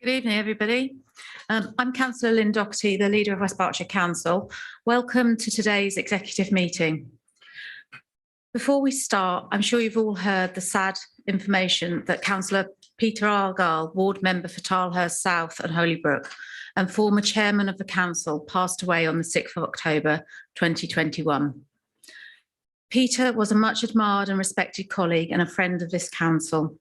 Good evening, everybody. I'm Councillor Lynn Doherty, the leader of West Berkshire Council. Welcome to today's executive meeting. Before we start, I'm sure you've all heard the sad information that Councillor Peter Argyle, ward member for Tilehurst South and Holybrook, and former chairman of the council, passed away on the 6th of October 2021. Peter was a much admired and respected colleague and a friend of this council.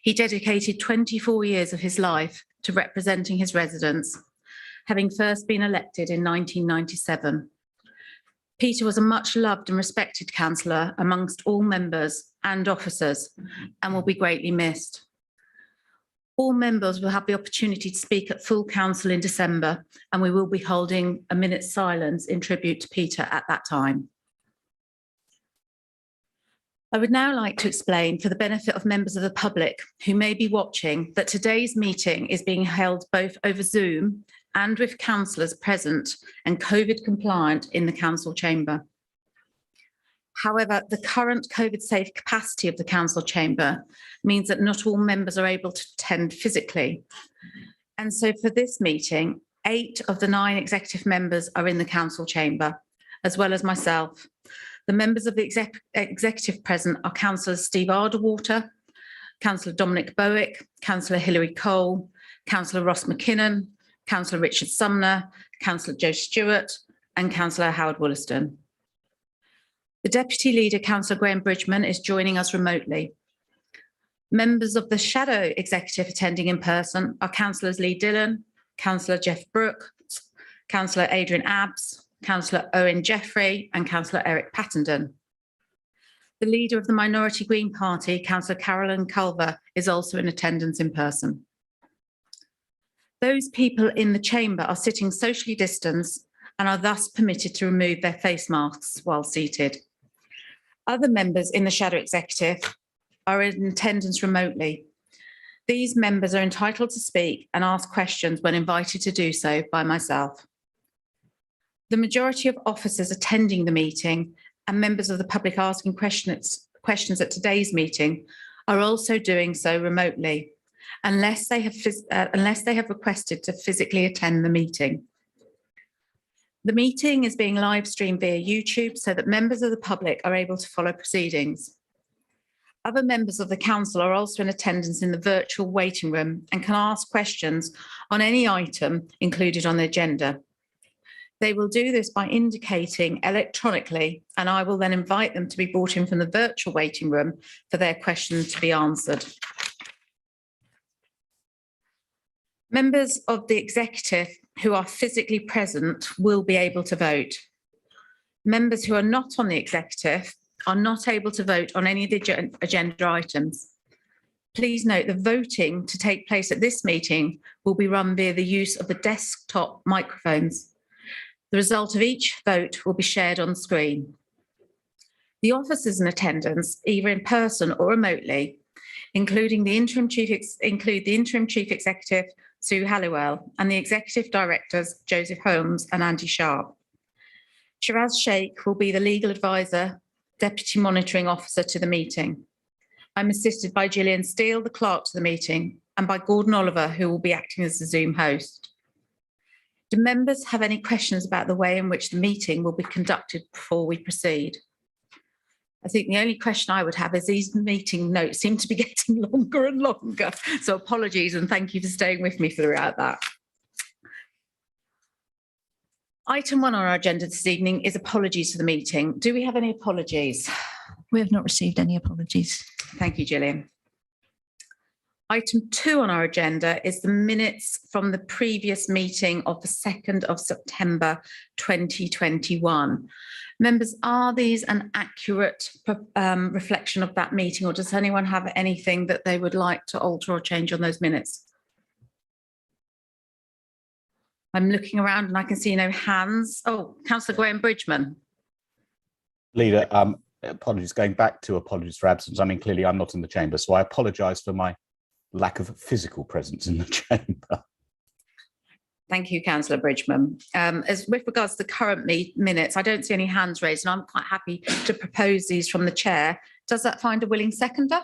He dedicated 24 years of his life to representing his residents, having first been elected in 1997. Peter was a much loved and respected councillor amongst all members and officers and will be greatly missed. All members will have the opportunity to speak at full council in December, and we will be holding a minute's silence in tribute to Peter at that time. I would now like to explain, for the benefit of members of the public who may be watching, that today's meeting is being held both over Zoom and with councillors present and COVID compliant in the council chamber. However, the current COVID safe capacity of the council chamber means that not all members are able to attend physically. And so for this meeting, 8 of the 9 executive members are in the council chamber, as well as myself. The members of the executive present are Councillors Steve Arderwater, Councillor Dominic Bowick, Councillor Hilary Cole, Councillor Ross McKinnon, Councillor Richard Sumner, Councillor Joe Stewart, and Councillor Howard Wollaston. The Deputy Leader, Councillor Graham Bridgman, is joining us remotely. Members of the shadow executive attending in person are Councillors Lee Dillon, Councillor Jeff Brooks, Councillor Adrian Abbs, Councillor Owen Jeffrey and Councillor Eric Pattenden. The leader of the Minority Green Party, Councillor Carolyn Culver, is also in attendance in person. Those people in the chamber are sitting socially distanced and are thus permitted to remove their face masks while seated. Other members in the shadow executive are in attendance remotely. These members are entitled to speak and ask questions when invited to do so by myself. The majority of officers attending the meeting and members of the public asking questions at today's meeting are also doing so remotely, unless they have requested to physically attend the meeting. The meeting is being live streamed via YouTube so that members of the public are able to follow proceedings. Other members of the council are also in attendance in the virtual waiting room and can ask questions on any item included on the agenda. They will do this by indicating electronically, and I will then invite them to be brought in from the virtual waiting room for their questions to be answered. Members of the executive who are physically present will be able to vote. Members who are not on the executive are not able to vote on any of the agenda items. Please note the voting to take place at this meeting will be run via the use of the desktop microphones. The result of each vote will be shared on screen. The officers in attendance, either in person or remotely, include the interim chief executive, Sue Halliwell, and the executive directors, Joseph Holmes and Andy Sharp. Shiraz Sheikh will be the legal advisor, deputy monitoring officer to the meeting. I'm assisted by Gillian Steele, the clerk to the meeting, and by Gordon Oliver, who will be acting as the Zoom host. Do members have any questions about the way in which the meeting will be conducted before we proceed? I think the only question I would have is these meeting notes seem to be getting longer and longer. So apologies and thank you for staying with me throughout that. Item 1 on our agenda this evening is apologies for the meeting. Do we have any apologies? We have not received any apologies. Thank you, Gillian. Item 2 on our agenda is the minutes from the previous meeting of the 2nd of September 2021. Members, are these an accurate reflection of that meeting, or does anyone have anything that they would like to alter or change on those minutes? I'm looking around and I can see no hands. Oh, Councillor Graham Bridgman. Leader, apologies, going back to apologies for absence. I mean, clearly I'm not in the chamber, so I apologise for my lack of physical presence in the chamber. Thank you, Councillor Bridgman. As with regards to the current minutes, I don't see any hands raised, and I'm quite happy to propose these from the chair. Does that find a willing seconder?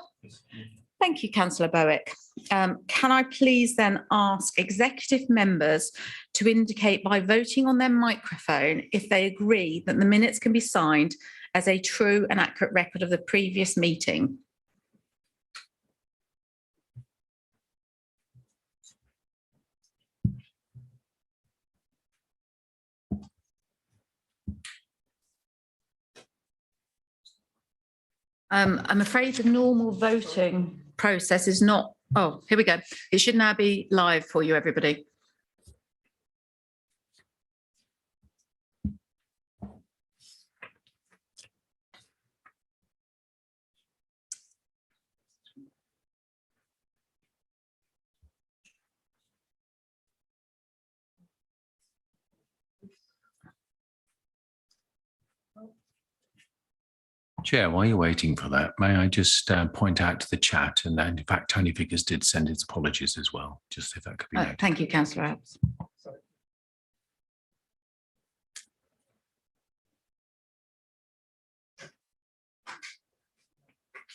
Thank you, Councillor Bowick. Can I please then ask executive members to indicate by voting on their microphone if they agree that the minutes can be signed as a true and accurate record of the previous meeting? I'm afraid the normal voting process is not. Oh, here we go. It should now be live for you, everybody. Chair, while you're waiting for that, may I just point out to the chat, and in fact, Tony Vickers did send his apologies as well, just if that could be noted. Thank you, Councillor Abs.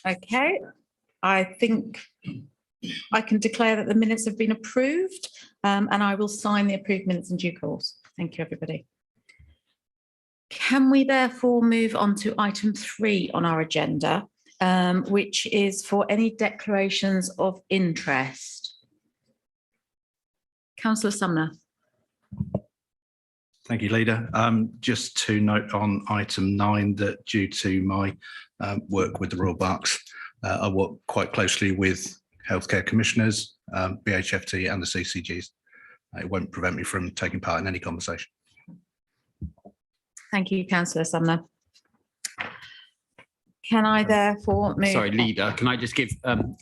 Okay, I think I can declare that the minutes have been approved, and I will sign the approved minutes in due course. Thank you, everybody. Can we therefore move on to item 3 on our agenda, which is for any declarations of interest? Councillor Sumner. Thank you, Leader. Just to note on item 9 that due to my work with the Royal Berks, I work quite closely with healthcare commissioners, BHFT and the CCGs. It won't prevent me from taking part in any conversation. Thank you, Councillor Sumner. Can I therefore move? Sorry, Leader, can I just give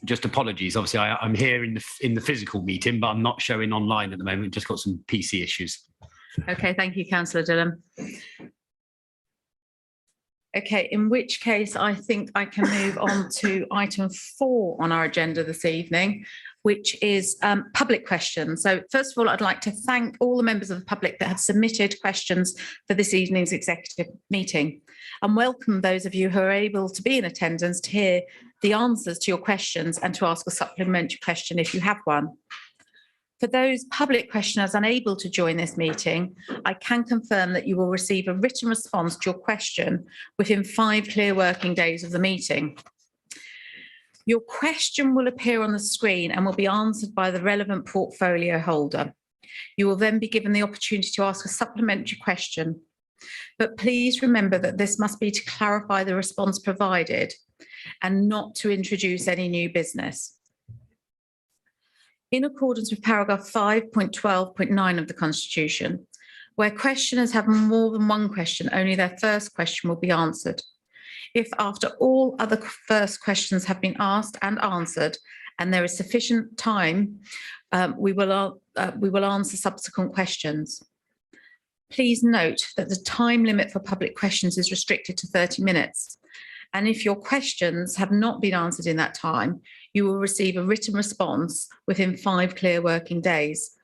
just apologies? Obviously, I'm here in the physical meeting, but I'm not showing online at the moment. Just got some PC issues. Okay, thank you, Councillor Dillon. Okay, in which case I think I can move on to item 4 on our agenda this evening, which is public questions. So first of all, I'd like to thank all the members of the public that have submitted questions for this evening's executive meeting, and welcome those of you who are able to be in attendance to hear the answers to your questions and to ask a supplementary question if you have one. For those public questioners unable to join this meeting, I can confirm that you will receive a written response to your question within 5 clear working days of the meeting. Your question will appear on the screen and will be answered by the relevant portfolio holder. You will then be given the opportunity to ask a supplementary question. But please remember that this must be to clarify the response provided and not to introduce any new business. In accordance with paragraph 5.12.9 of the Constitution, where questioners have more than one question, only their first question will be answered. If after all other first questions have been asked and answered, and there is sufficient time, we will answer subsequent questions. Please note that the time limit for public questions is restricted to 30 minutes. And if your questions have not been answered in that time, you will receive a written response within 5 clear working days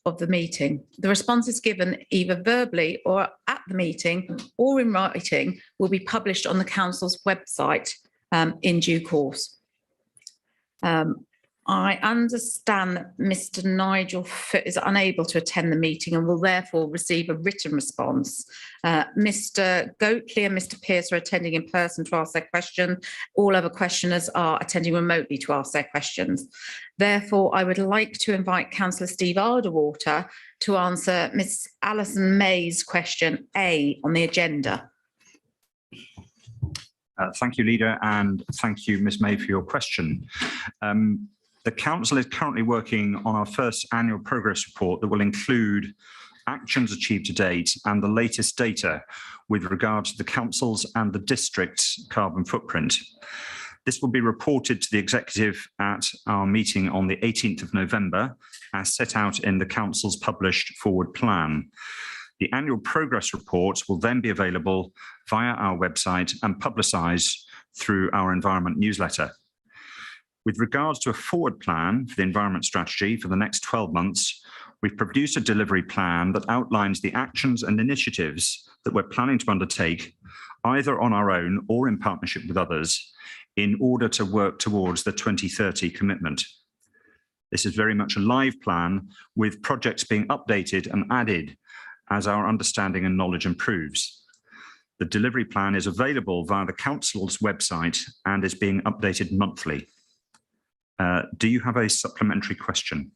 of the meeting. The response is given either verbally or at the meeting or in writing, will be published on the council's website in due course. I understand that Mr. Nigel Foote is unable to attend the meeting and will therefore receive a written response. Mr. Goatley and Mr. Pearce are attending in person to ask their question. All other questioners are attending remotely to ask their questions. Therefore, I would like to invite Councillor Steve Alderwater to answer Ms. Alison May's question A on the agenda. Thank you, Leader, and thank you, Ms. May, for your question. The Council is currently working on our first annual progress report that will include actions achieved to date and the latest data with regard to the Council's and the District's carbon footprint. This will be reported to the Executive at our meeting on the 18th of November, as set out in the Council's published forward plan. The annual progress report will then be available via our website and publicised through our environment newsletter. With regards to a forward plan for the environment strategy for the next 12 months, we've produced a delivery plan that outlines the actions and initiatives that we're planning to undertake, either on our own or in partnership with others, in order to work towards the 2030 commitment. This is very much a live plan, with projects being updated and added as our understanding and knowledge improves. The delivery plan is available via the council's website and is being updated monthly. Do you have a supplementary question?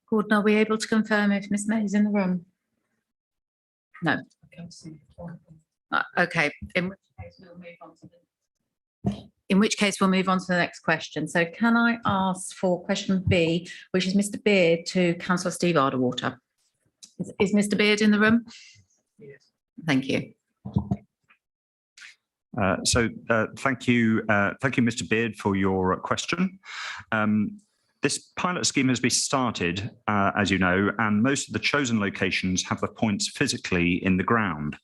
Gordon, are we able to confirm if Ms May is in the room? No. Okay. In which case we'll move on to the next question. So can I ask for question B, which is Mr Beard to Councillor Steve Arderwater? Is Mr Beard in the room? Yes. Thank you. Thank you, Mr Beard, for your question. This pilot scheme has been started, as you know, and most of the chosen locations have the points physically in the ground.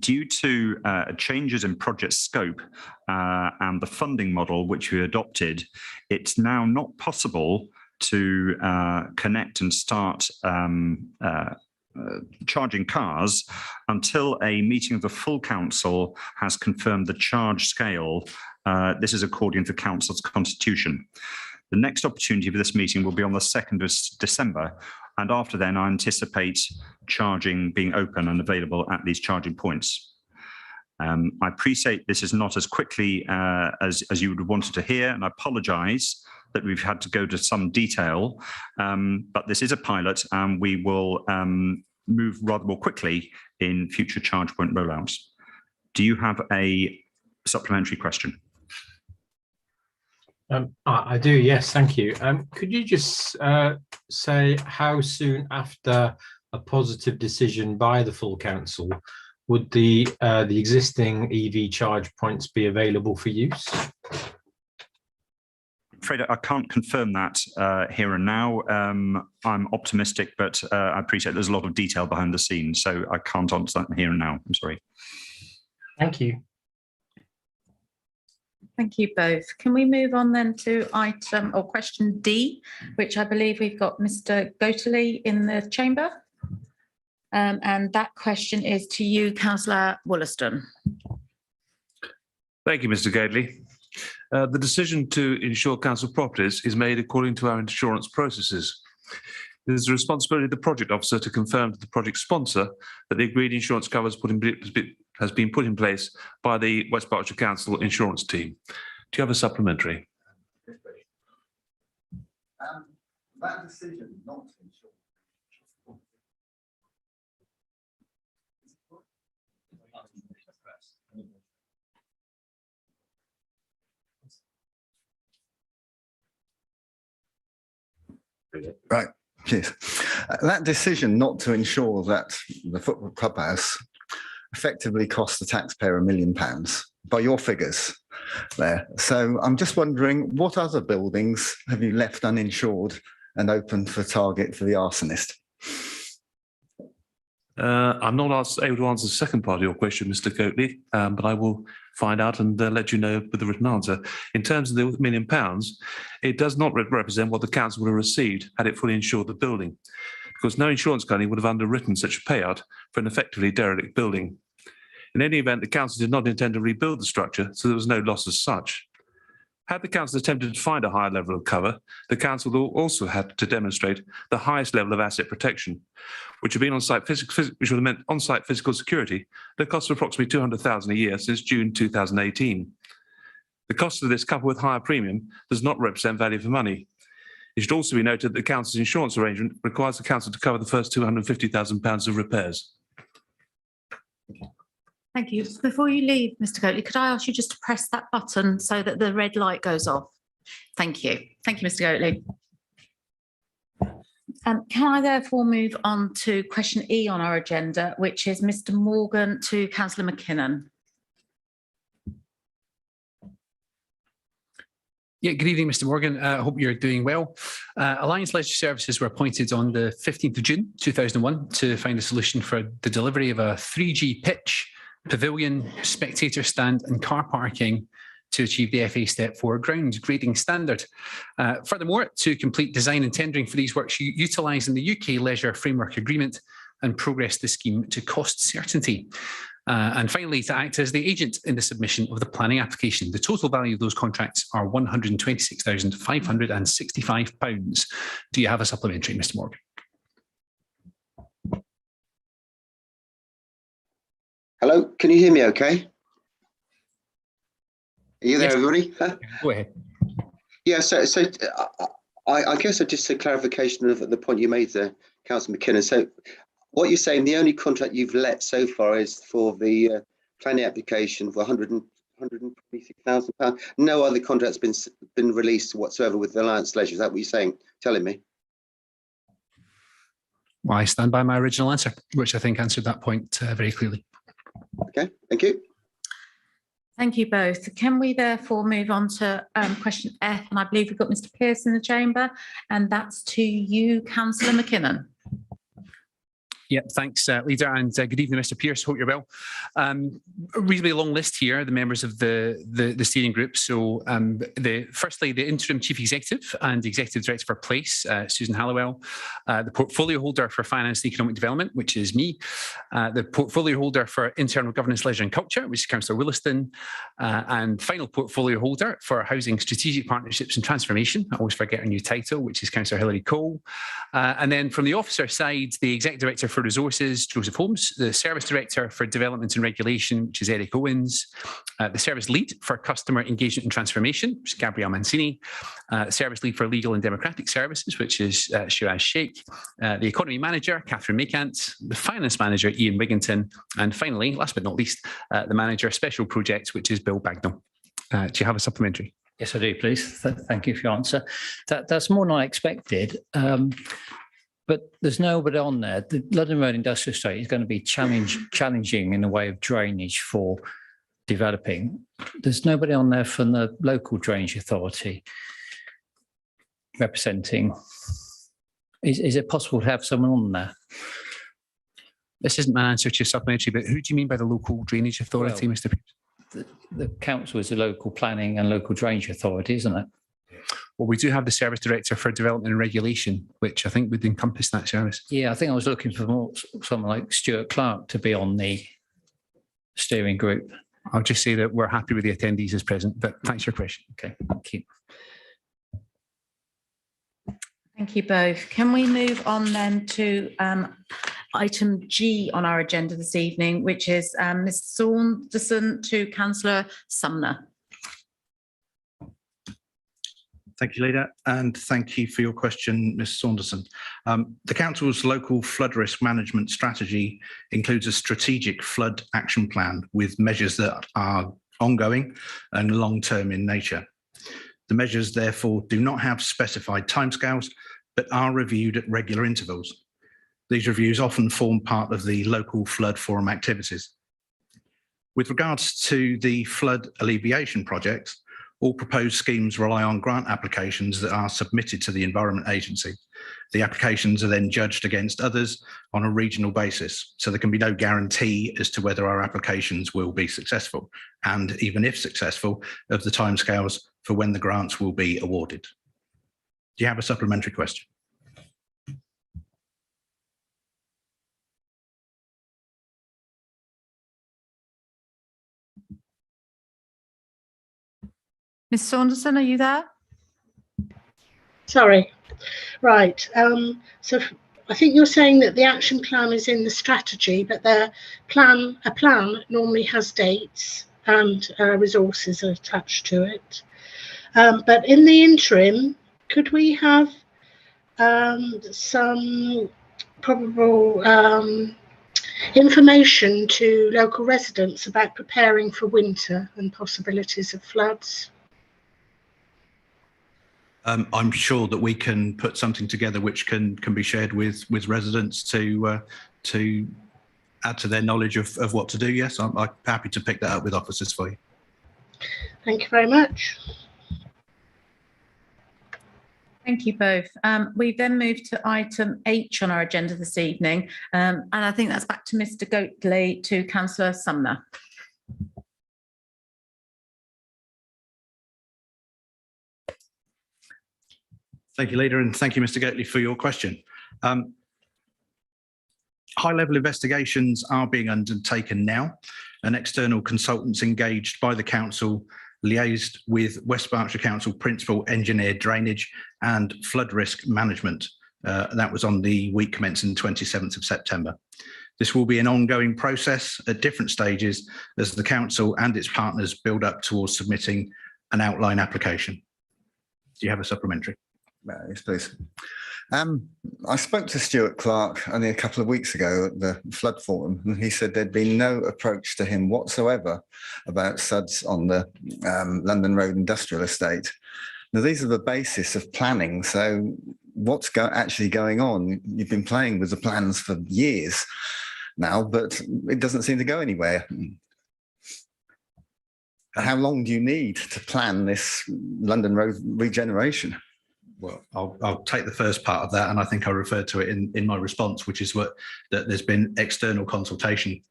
Due to changes in project scope and the funding model which we adopted, it's now not possible to connect and start charging cars until a meeting of the full council has confirmed the charge scale. This is according to council's constitution. The next opportunity for this meeting will be on the 2nd of December. And after then, I anticipate charging being open and available at these charging points. I appreciate this is not as quickly as you would have wanted to hear, and I apologise that we've had to go to some detail, but this is a pilot and we will move rather more quickly in future charge point rollouts. Do you have a supplementary question? I do, yes, thank you. Could you just say how soon after a positive decision by the full council would the existing EV charge points be available for use? I'm afraid I can't confirm that here and now. I'm optimistic, but I appreciate there's a lot of detail behind the scenes, so I can't answer that here and now. I'm sorry. Thank you. Thank you both. Can we move on then to item or question D, which I believe we've got Mr Goatley in the chamber. And that question is to you, Councillor Wollaston. Thank you, Mr Goatley. The decision to insure council properties is made according to our insurance processes. It is the responsibility of the project officer to confirm to the project sponsor that the agreed insurance cover has been put in place by the West Berkshire Council insurance team. Do you have a supplementary? That decision not to insure. Right. Yes. That decision not to ensure that the football clubhouse effectively cost the taxpayer £1 million by your figures there. So I'm just wondering, what other buildings have you left uninsured and open for target for the arsonist? I'm not able to answer the second part of your question, Mr Goatley, but I will find out and let you know with the written answer. In terms of the £1 million, it does not represent what the council would have received had it fully insured the building, because no insurance company would have underwritten such a payout for an effectively derelict building. In any event, the council did not intend to rebuild the structure, so there was no loss as such. Had the council attempted to find a higher level of cover, the council also had to demonstrate the highest level of asset protection, which would have meant on-site physical security at a cost of approximately £200,000 a year since June 2018. The cost of this, coupled with higher premium, does not represent value for money. It should also be noted that the council's insurance arrangement requires the council to cover the first £250,000 of repairs. Thank you. Before you leave, Mr Goatley, could I ask you just to press that button so that the red light goes off? Thank you. Thank you, Mr Goatley. Can I therefore move on to question E on our agenda, which is Mr Morgan to Councillor McKinnon. Yeah, good evening, Mr Morgan. I hope you're doing well. Alliance Leisure Services were appointed on the 15th of June 2001 to find a solution for the delivery of a 3G pitch, pavilion, spectator stand and car parking to achieve the FA Step 4 ground grading standard. Furthermore, to complete design and tendering for these works utilising the UK Leisure Framework Agreement and progress the scheme to cost certainty. And finally, to act as the agent in the submission of the planning application. The total value of those contracts are £126,565. Do you have a supplementary, Mr. Morgan? Hello, can you hear me okay? Are you there, Yes. everybody? Go ahead. Yeah, I guess just a clarification of the point you made there, Councillor McKinnon. So what you're saying, the only contract you've let so far is for the planning application for £126,000. No other contract's been released whatsoever with the Alliance Leisure. Is that what you're saying? Telling me? Well, I stand by my original answer, which I think answered that point very clearly. Okay, thank you. Thank you both. Can we therefore move on to question F? And I believe we've got Mr. Pearce in the chamber, and that's to you, Councillor McKinnon. Yeah, thanks, Leader, and good evening, Mr. Pearce. Hope you're well. A reasonably long list here, the members of the steering group. So, firstly, the interim chief executive and executive director for Place, Susan Halliwell, the portfolio holder for finance and economic development, which is me, the portfolio holder for internal governance, leisure and culture, which is Councillor Williston, and final portfolio holder for housing, strategic partnerships and transformation. I always forget her new title, which is Councillor Hilary Cole. And then from the officer side, the executive director for Resources, Joseph Holmes, the Service Director for Development and Regulation, which is Eric Owens, the Service Lead for Customer Engagement and Transformation, which is Gabrielle Mancini, Service Lead for Legal and Democratic Services, which is Shiraz Sheikh, the Economy Manager, Catherine Makant, the Finance Manager, Ian Wigginton, and finally, last but not least, the Manager Special Projects, which is Bill Bagnall. Do you have a supplementary? Yes, I do, please. Thank you for your answer. That's more than I expected. But there's nobody on there. The London Road Industrial Estate is going to be challenging in the way of drainage for developing. There's nobody on there from the local drainage authority representing. Is it possible to have someone on there? This isn't my answer to your supplementary, but who do you mean by the local drainage authority, Well, Mr. Pearce? The council is the local planning and local drainage authority, isn't it? Well, we do have the Service Director for Development and Regulation, which I think would encompass that service. Yeah, I think I was looking for someone like Stuart Clark to be on the steering group. I'll just say that we're happy with the attendees as present, but thanks for your question. Okay, thank you. Thank you both. Can we move on then to item G on our agenda this evening, which is Ms. Saunderson to Councillor Sumner. Thank you, Leader, and thank you for your question, Ms. Saunderson. The Council's local flood risk management strategy includes a strategic flood action plan with measures that are ongoing and long-term in nature. The measures, therefore, do not have specified timescales, but are reviewed at regular intervals. These reviews often form part of the local flood forum activities. With regards to the flood alleviation projects, all proposed schemes rely on grant applications that are submitted to the Environment Agency. The applications are then judged against others on a regional basis, so there can be no guarantee as to whether our applications will be successful, and even if successful, of the timescales for when the grants will be awarded. Do you have a supplementary question? Ms. Saunderson, are you there? Sorry. Right. So I think you're saying that the action plan is in the strategy, but a plan normally has dates and resources attached to it. But in the interim, could we have some probable information to local residents about preparing for winter and possibilities of floods? I'm sure that we can put something together which can be shared with residents to add to their knowledge of what to do. Yes, I'm happy to pick that up with officers for you. Thank you very much. Thank you both. We then move to item H on our agenda this evening, and I think that's back to Mr. Goatley to Councillor Sumner. Thank you, Leader, and thank you, Mr. Goatley, for your question. High-level investigations are being undertaken now, and external consultants engaged by the council liaised with West Berkshire Council Principal Engineer Drainage and Flood Risk Management. That was on the week commencing 27th of September. This will be an ongoing process at different stages as the council and its partners build up towards submitting an outline application. Do you have a supplementary? Yes, please. I spoke to Stuart Clark only a couple of weeks ago at the flood forum, and he said there'd been no approach to him whatsoever about SUDs on the London Road Industrial Estate. Now, these are the basis of planning. So what's actually going on? You've been playing with the plans for years now, but it doesn't seem to go anywhere. How long do you need to plan this London Road regeneration? Well, I'll take the first part of that, and I think I referred to it in my response, which is that there's been external consultation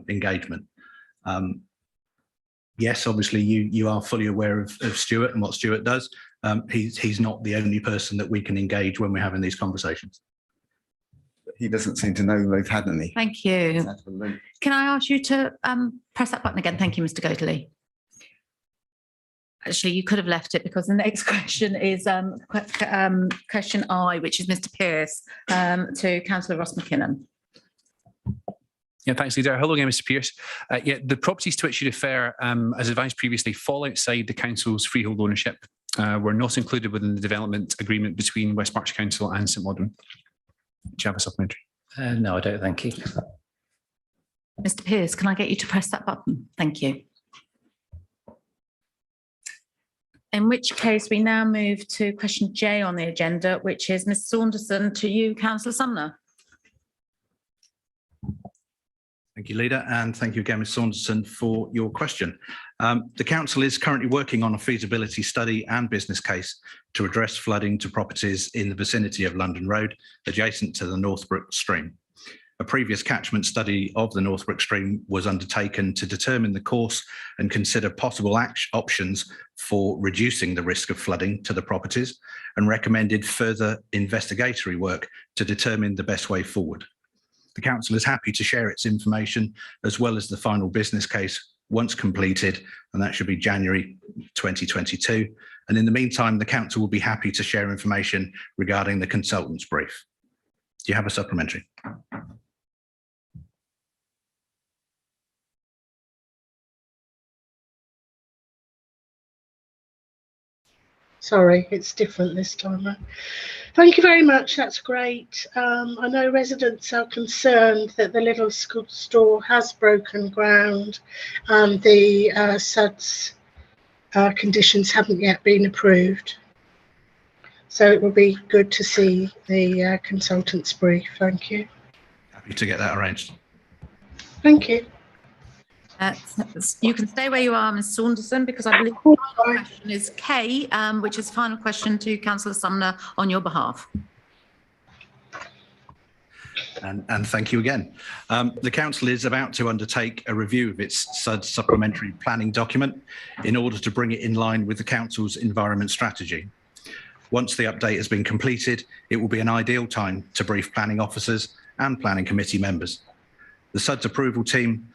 engagement. Yes, obviously you are fully aware of Stuart and what Stuart does. He's not the only person that we can engage when we're having these conversations. He doesn't seem to know they've had any. Thank you. Can I ask you to press that button again? Thank you, Mr. Goatley. Actually, you could have left it because the next question is question I, which is Mr. Pearce to Councillor Ross McKinnon. Yeah, thanks, Leader. Hello again, Mr. Pearce. Yeah, the properties to which you refer, as advised previously, fall outside the council's freehold ownership. Were not included within the development agreement between West Berkshire Council and St Modern. Do you have a supplementary? No, I don't. Thank you. Mr. Pearce, can I get you to press that button? Thank you. In which case, we now move to question J on the agenda, which is Ms. Saunderson to you, Councillor Sumner. Thank you, Leader, and thank you again, Ms. Saunderson, for your question. The council is currently working on a feasibility study and business case to address flooding to properties in the vicinity of London Road, adjacent to the Northbrook Stream. A previous catchment study of the Northbrook Stream was undertaken to determine the course and consider possible options for reducing the risk of flooding to the properties, and recommended further investigatory work to determine the best way forward. The council is happy to share its information as well as the final business case once completed, and that should be January 2022. And in the meantime, the council will be happy to share information regarding the consultant's brief. Do you have a supplementary? Sorry, it's different this time. Thank you very much. That's great. I know residents are concerned that the little store has broken ground and the SUDS conditions haven't yet been approved. So it will be good to see the consultant's brief. Thank you. Happy to get that arranged. Thank you. You can stay where you are, Ms. Saunderson, because I believe the final question is K, which is the final question to Councillor Sumner on your behalf. And thank you again. The council is about to undertake a review of its SUDS supplementary planning document in order to bring it in line with the council's environment strategy. Once the update has been completed, it will be an ideal time to brief planning officers and planning committee members. The SUDS approval team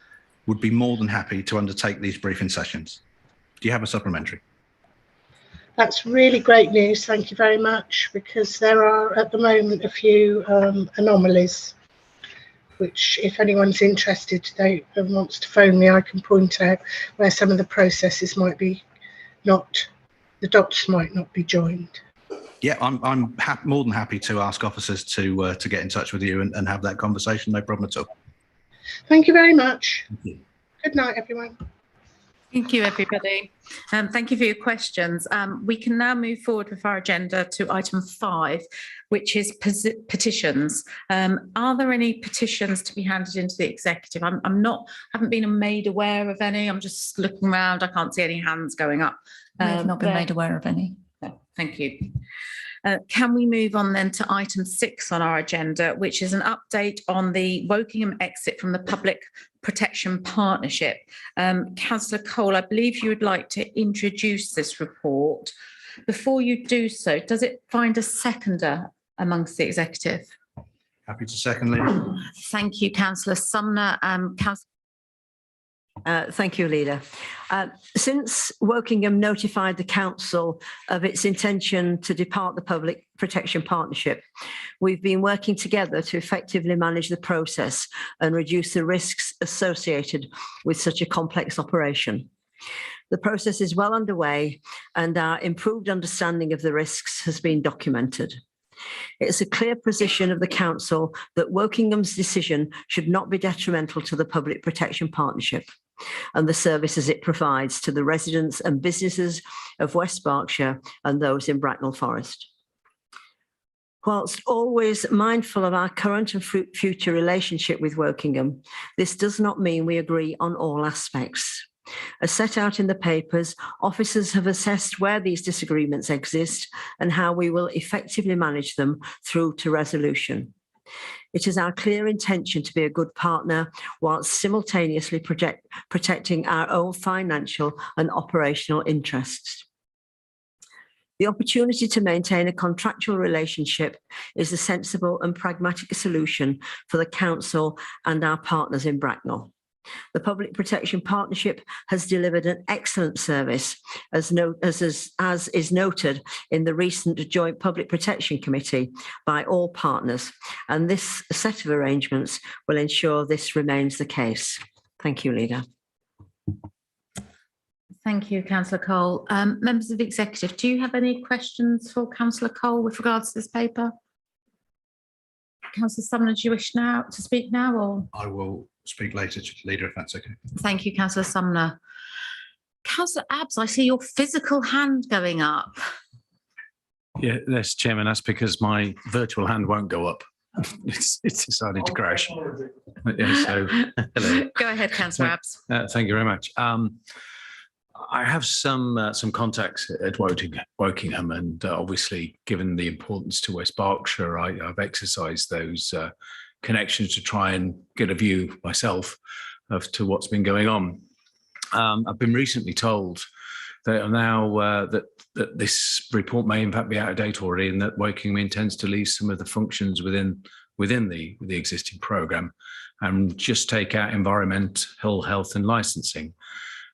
would be more than happy to undertake these briefing sessions. Do you have a supplementary? That's really great news. Thank you very much, because there are at the moment a few anomalies, which if anyone's interested, they wants to phone me, I can point out where some of the processes might be not, the dots might not be joined. Yeah, I'm more than happy to ask officers to get in touch with you and have that conversation. No problem at all. Thank you very much. Thank you. Good night, everyone. Thank you, everybody. Thank you for your questions. We can now move forward with our agenda to item 5, which is petitions. Are there any petitions to be handed into the executive? Haven't been made aware of any. I'm just looking around. I can't see any hands going up. We have not been made aware of any. Thank you. Can we move on then to item 6 on our agenda, which is an update on the Wokingham exit from the Public Protection Partnership. Councillor Cole, I believe you would like to introduce this report. Before you do so, does it find a seconder amongst the executive? Happy to second, Leader. Thank you, Councillor Sumner. Thank you, Leader. Since Wokingham notified the council of its intention to depart the Public Protection Partnership, we've been working together to effectively manage the process and reduce the risks associated with such a complex operation. The process is well underway and our improved understanding of the risks has been documented. It's a clear position of the council that Wokingham's decision should not be detrimental to the Public Protection Partnership and the services it provides to the residents and businesses of West Berkshire and those in Bracknell Forest. Whilst always mindful of our current and future relationship with Wokingham, this does not mean we agree on all aspects. As set out in the papers, officers have assessed where these disagreements exist and how we will effectively manage them through to resolution. It is our clear intention to be a good partner whilst simultaneously protecting our own financial and operational interests. The opportunity to maintain a contractual relationship is a sensible and pragmatic solution for the council and our partners in Bracknell. The Public Protection Partnership has delivered an excellent service, as is noted in the recent Joint Public Protection Committee by all partners, and this set of arrangements will ensure this remains the case. Thank you, Leader. Thank you, Councillor Cole. Members of the Executive, do you have any questions for Councillor Cole with regards to this paper? Councillor Sumner, do you wish to speak now, or? I will speak later, Leader, if that's okay. Thank you, Councillor Sumner. Councillor Abbs, I see your physical hand going up. Yeah, yes, Chairman, that's because my virtual hand won't go up. It's decided to crash. Yeah, so, hello. Go ahead, Councillor Abbs. Thank you very much. I have some contacts at Wokingham, and obviously, given the importance to West Berkshire, I've exercised those connections to try and get a view myself of to what's been going on. I've been recently told that now that this report may in fact be out of date already, and that Wokingham intends to leave some of the functions within the existing programme and just take out environmental, health and licensing.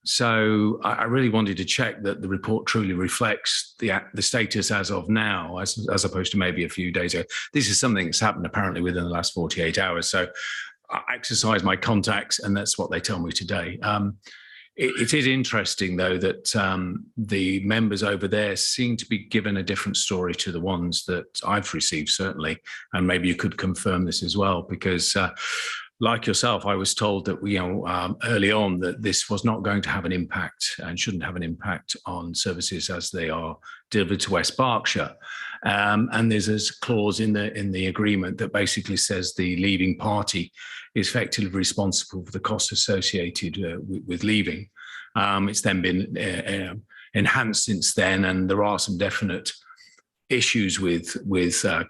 So I really wanted to check that the report truly reflects the status as of now, as opposed to maybe a few days ago. This is something that's happened apparently within the last 48 hours. So I exercise my contacts, and that's what they tell me today. It is interesting, though, that the members over there seem to be given a different story to the ones that I've received, certainly. And maybe you could confirm this as well, because like yourself, I was told that early on that this was not going to have an impact and shouldn't have an impact on services as they are delivered to West Berkshire. And there's a clause in the agreement that basically says the leaving party is effectively responsible for the costs associated with leaving. It's then been enhanced since then, and there are some definite issues with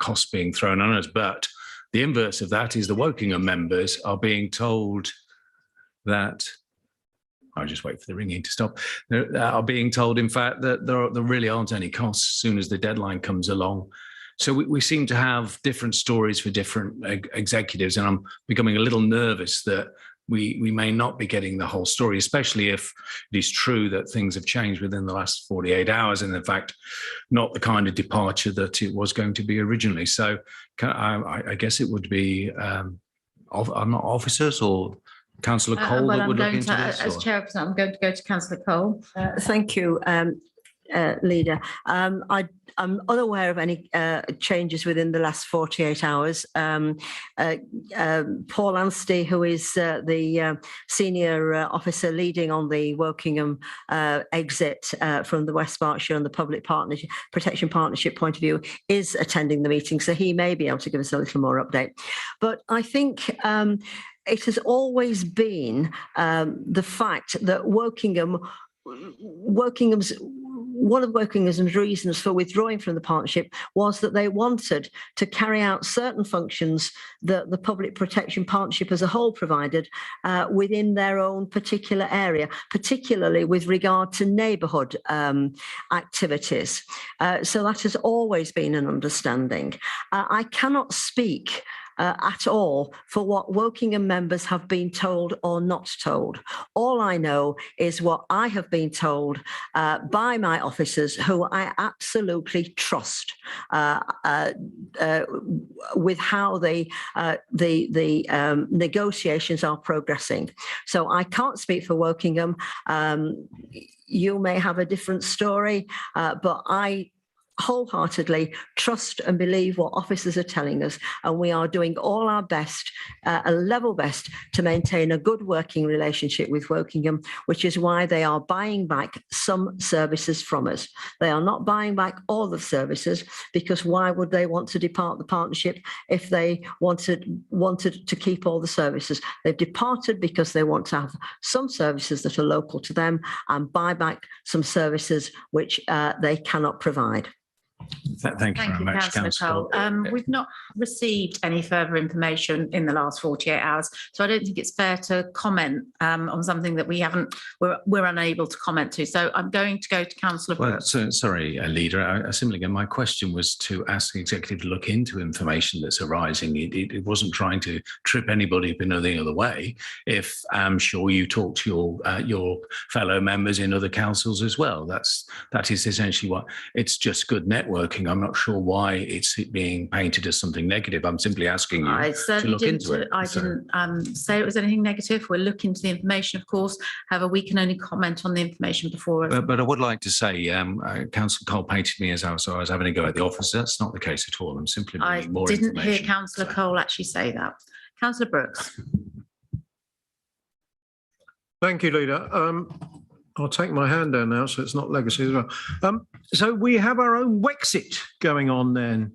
costs being thrown on us. But the inverse of that is the Wokingham members are being told that, I'll just wait for the ringing to stop, are being told, in fact, that there really aren't any costs as soon as the deadline comes along. So we seem to have different stories for different executives, and I'm becoming a little nervous that we may not be getting the whole story, especially if it is true that things have changed within the last 48 hours, and in fact, not the kind of departure that it was going to be originally. So I guess it would be officers or Councillor Cole that would look into this? As chairperson, I'm going to go to Councillor Cole. Thank you, Leader. I'm unaware of any changes within the last 48 hours. Paul Anstey, who is the senior officer leading on the Wokingham exit from the West Berkshire and the Public Protection Partnership point of view, is attending the meeting, so he may be able to give us a little more update. But I think it has always been the fact that Wokingham's one of Wokinham's reasons for withdrawing from the partnership was that they wanted to carry out certain functions that the Public Protection Partnership as a whole provided within their own particular area, particularly with regard to neighbourhood activities. So that has always been an understanding. I cannot speak at all for what Wokingham members have been told or not told. All I know is what I have been told by my officers, who I absolutely trust with how the negotiations are progressing. So I can't speak for Wokingham. You may have a different story, but I wholeheartedly trust and believe what officers are telling us, and we are doing all our best, a level best, to maintain a good working relationship with Wokingham, which is why they are buying back some services from us. They are not buying back all the services, because why would they want to depart the partnership if they wanted to keep all the services? They've departed because they want to have some services that are local to them and buy back some services which they cannot provide. Thank you very much, Councillor Cole. We've not received any further information in the last 48 hours, so I don't think it's fair to comment on something that we're unable to comment to. So I'm going to go to Councillor. Well, sorry, Leader. Simply, my question was to ask the executive to look into information that's arising. It wasn't trying to trip anybody up in any other way. If I'm sure you talk to your fellow members in other councils as well. That is essentially what it's just good networking. I'm not sure why it's being painted as something negative. I'm simply asking you to look into it. I didn't say it was anything negative. We'll look into the information, of course. However, we can only comment on the information before us. But I would like to say, Councillor Cole painted me as I was having a go at the officer. That's not the case at all. I'm simply bringing more information. I didn't hear Councillor Cole actually say that. Councillor Brooks. Thank you, Leader. I'll take my hand down now, so it's not legacy as well. So we have our own Wexit going on then.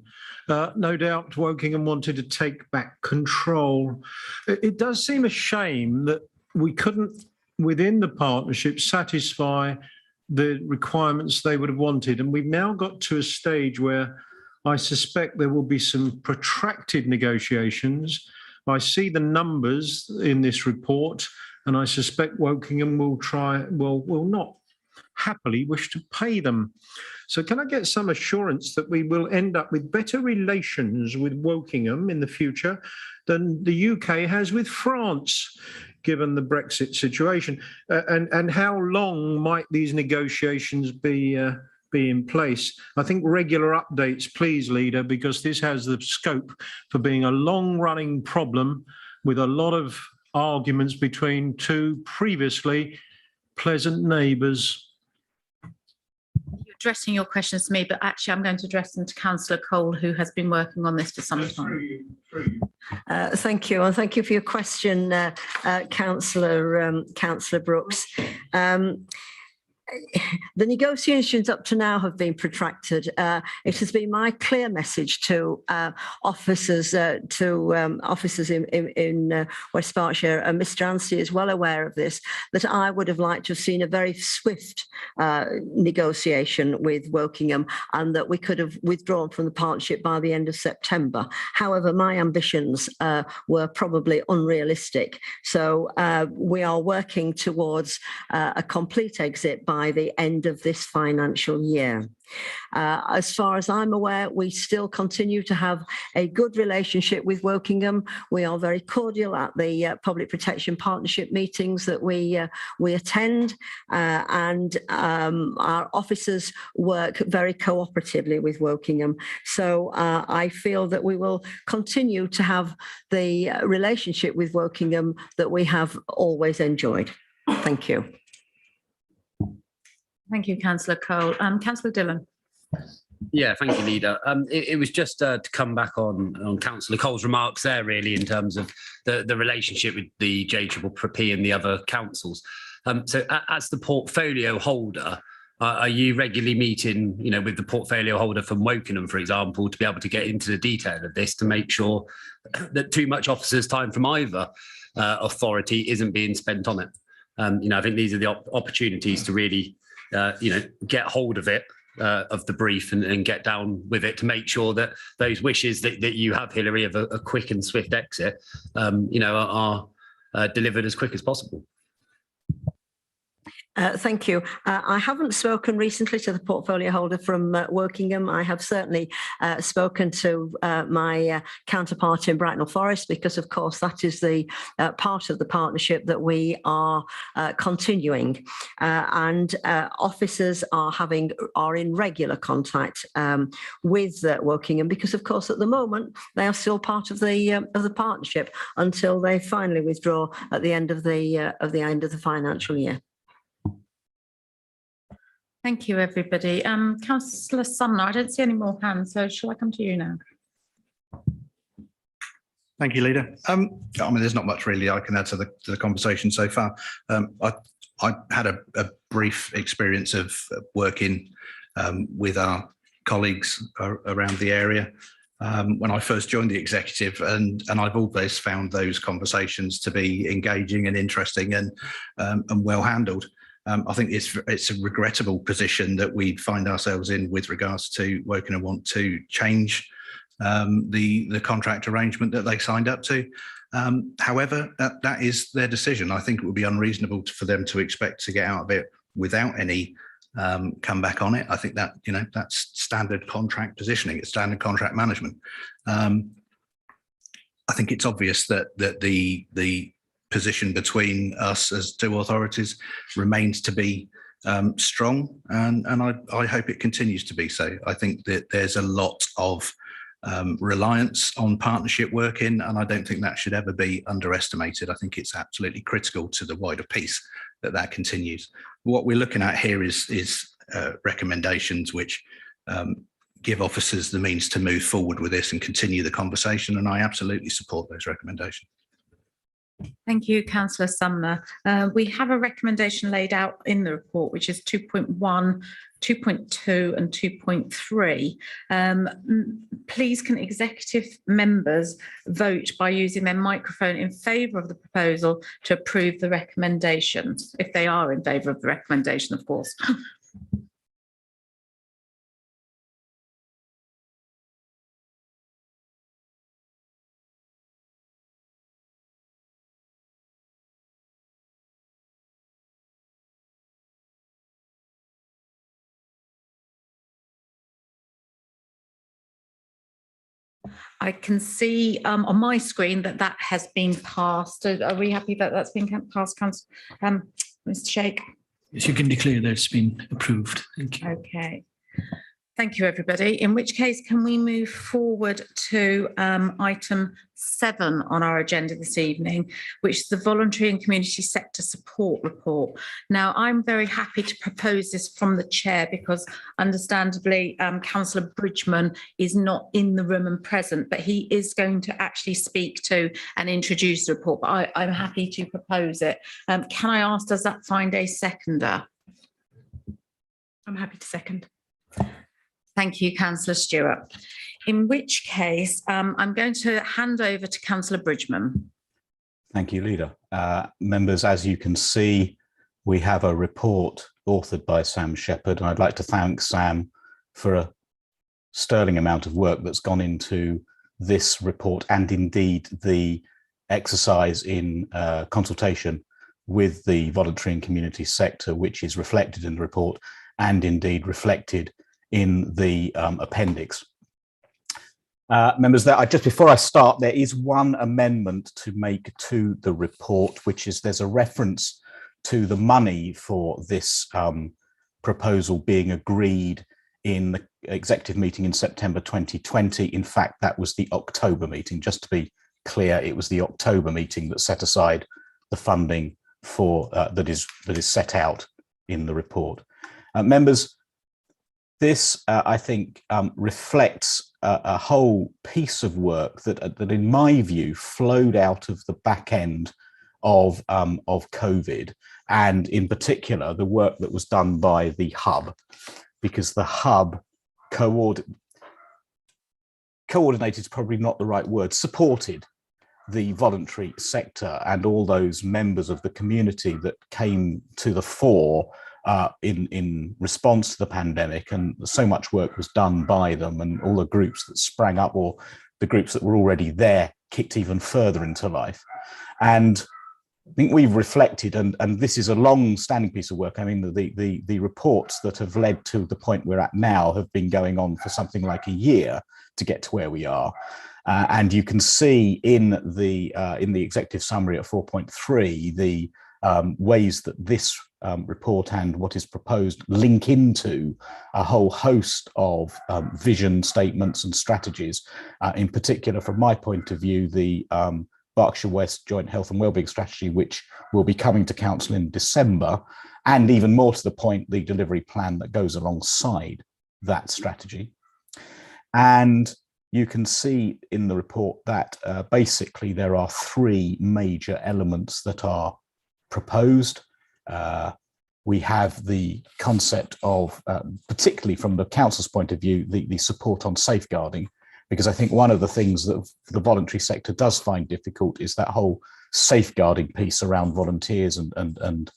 No doubt Wokingham wanted to take back control. It does seem a shame that we couldn't, within the partnership, satisfy the requirements they would have wanted. And we've now got to a stage where I suspect there will be some protracted negotiations. I see the numbers in this report, and I suspect Wokingham will not happily wish to pay them. So can I get some assurance that we will end up with better relations with Wokingham in the future than the UK has with France, given the Brexit situation? And how long might these negotiations be in place? I think regular updates, please, Leader, because this has the scope for being a long-running problem with a lot of arguments between two previously pleasant neighbours. You're addressing your questions to me, but actually I'm going to address them to Councillor Cole, who has been working on this for some time. Thank you, and thank you for your question, Councillor Brooks. The negotiations up to now have been protracted. It has been my clear message to officers in West Berkshire, and Mr. Anstey is well aware of this, that I would have liked to have seen a very swift negotiation with Wokingham, and that we could have withdrawn from the partnership by the end of September. However, my ambitions were probably unrealistic. So we are working towards a complete exit by the end of this financial year. As far as I'm aware, we still continue to have a good relationship with Wokingham. We are very cordial at the Public Protection Partnership meetings that we attend, and our officers work very cooperatively with Wokingham. So I feel that we will continue to have the relationship with Wokingham that we have always enjoyed. Thank you. Thank you, Councillor Cole. Councillor Dillon. Yeah, thank you, Leader. It was just to come back on Councillor Cole's remarks there, really, in terms of the relationship with the JPPP and the other councils. So as the portfolio holder, are you regularly meeting, with the portfolio holder from Wokingham, for example, to be able to get into the detail of this, to make sure that too much officers' time from either authority isn't being spent on it? I think these are the opportunities to really get hold of it, of the brief, and get down with it to make sure that those wishes that you have, Hilary, of a quick and swift exit, are delivered as quick as possible. Thank you. I haven't spoken recently to the portfolio holder from Wokingham. I have certainly spoken to my counterpart in Bracknell Forest, because of course that is the part of the partnership that we are continuing, and officers are in regular contact with Wokingham, because of course at the moment they are still part of the partnership until they finally withdraw at the end of the financial year. Thank you, everybody. Councillor Sumner, I don't see any more hands, so shall I come to you now? Thank you, Leader. There's not much really I can add to the conversation so far. I had a brief experience of working with our colleagues around the area when I first joined the executive, and I've always found those conversations to be engaging and interesting and well handled. I think it's a regrettable position that we find ourselves in with regards to Wokingham want to change the contract arrangement that they signed up to. However, that is their decision. I think it would be unreasonable for them to expect to get out of it without any comeback on it. I think that that's standard contract positioning. It's standard contract management. I think it's obvious that the position between us as two authorities remains to be strong, and I hope it continues to be so. I think that there's a lot of reliance on partnership working, and I don't think that should ever be underestimated. I think it's absolutely critical to the wider piece that continues. What we're looking at here is recommendations which give officers the means to move forward with this and continue the conversation, and I absolutely support those recommendations. Thank you, Councillor Sumner. We have a recommendation laid out in the report, which is 2.1, 2.2 and 2.3. Please can executive members vote by using their microphone in favour of the proposal to approve the recommendations, if they are in favour of the recommendation, of course. I can see on my screen that has been passed. Are we happy that that's been passed, Mr. Shake? Yes, you can declare that it's been approved. Thank you. Okay. Thank you, everybody. In which case, can we move forward to item 7 on our agenda this evening, which is the Voluntary and Community Sector Support Report. Now, I'm very happy to propose this from the chair because, understandably, Councillor Bridgman is not in the room and present, but he is going to actually speak to and introduce the report. But I'm happy to propose it. Can I ask, does that find a seconder? I'm happy to second. Thank you, Councillor Stewart. In which case, I'm going to hand over to Councillor Bridgman. Thank you, Leader. Members, as you can see, we have a report authored by Sam Shepherd, and I'd like to thank Sam for a sterling amount of work that's gone into this report, and indeed the exercise in consultation with the voluntary and community sector, which is reflected in the report and indeed reflected in the appendix. Members, just before I start, there is one amendment to make to the report, which is there's a reference to the money for this proposal being agreed in the executive meeting in September 2020. In fact, that was the October meeting. Just to be clear, it was the October meeting that set aside the funding for that is set out in the report. Members, this, I think, reflects a whole piece of work that, in my view, flowed out of the back end of COVID, and in particular, the work that was done by the Hub, because the Hub coordinated is probably not the right word, supported the voluntary sector and all those members of the community that came to the fore in response to the pandemic, and so much work was done by them, and all the groups that sprang up or the groups that were already there kicked even further into life. And I think we've reflected, and this is a long-standing piece of work. I mean, the reports that have led to the point we're at now have been going on for something like a year to get to where we are. And you can see in the executive summary at 4.3 the ways that this report and what is proposed link into a whole host of vision statements and strategies. In particular, from my point of view, the Berkshire West Joint Health and Wellbeing Strategy, which will be coming to Council in December, and even more to the point, the delivery plan that goes alongside that strategy. And you can see in the report that basically there are three major elements that are proposed. We have the concept of, particularly from the Council's point of view, the support on safeguarding, because I think one of the things that the voluntary sector does find difficult is that whole safeguarding piece around volunteers and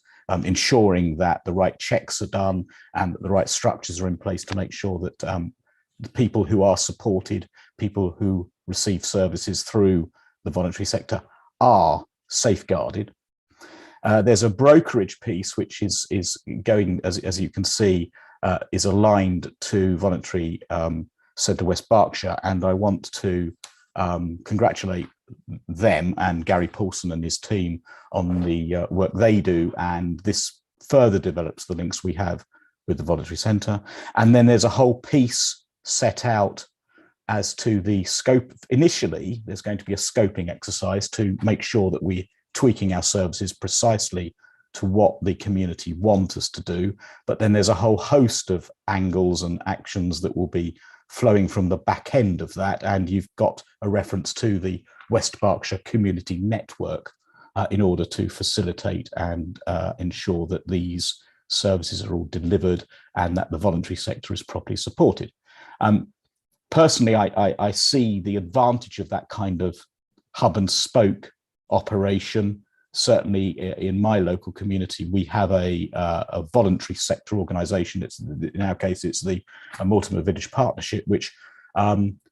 ensuring that the right checks are done and that the right structures are in place to make sure that the people who are supported, people who receive services through the voluntary sector are safeguarded. There's a brokerage piece which is going, as you can see, is aligned to voluntary Centre West Berkshire, and I want to congratulate them and Gary Paulson and his team on the work they do, and this further develops the links we have with the voluntary centre. And then there's a whole piece set out as to the scope. Initially, there's going to be a scoping exercise to make sure that we're tweaking our services precisely to what the community want us to do, but then there's a whole host of angles and actions that will be flowing from the back end of that, and you've got a reference to the West Berkshire Community Network in order to facilitate and ensure that these services are all delivered and that the voluntary sector is properly supported. Personally, I see the advantage of that kind of hub and spoke operation. Certainly in my local community, we have a voluntary sector organisation. It's, in our case, it's the Mortimer Village Partnership, which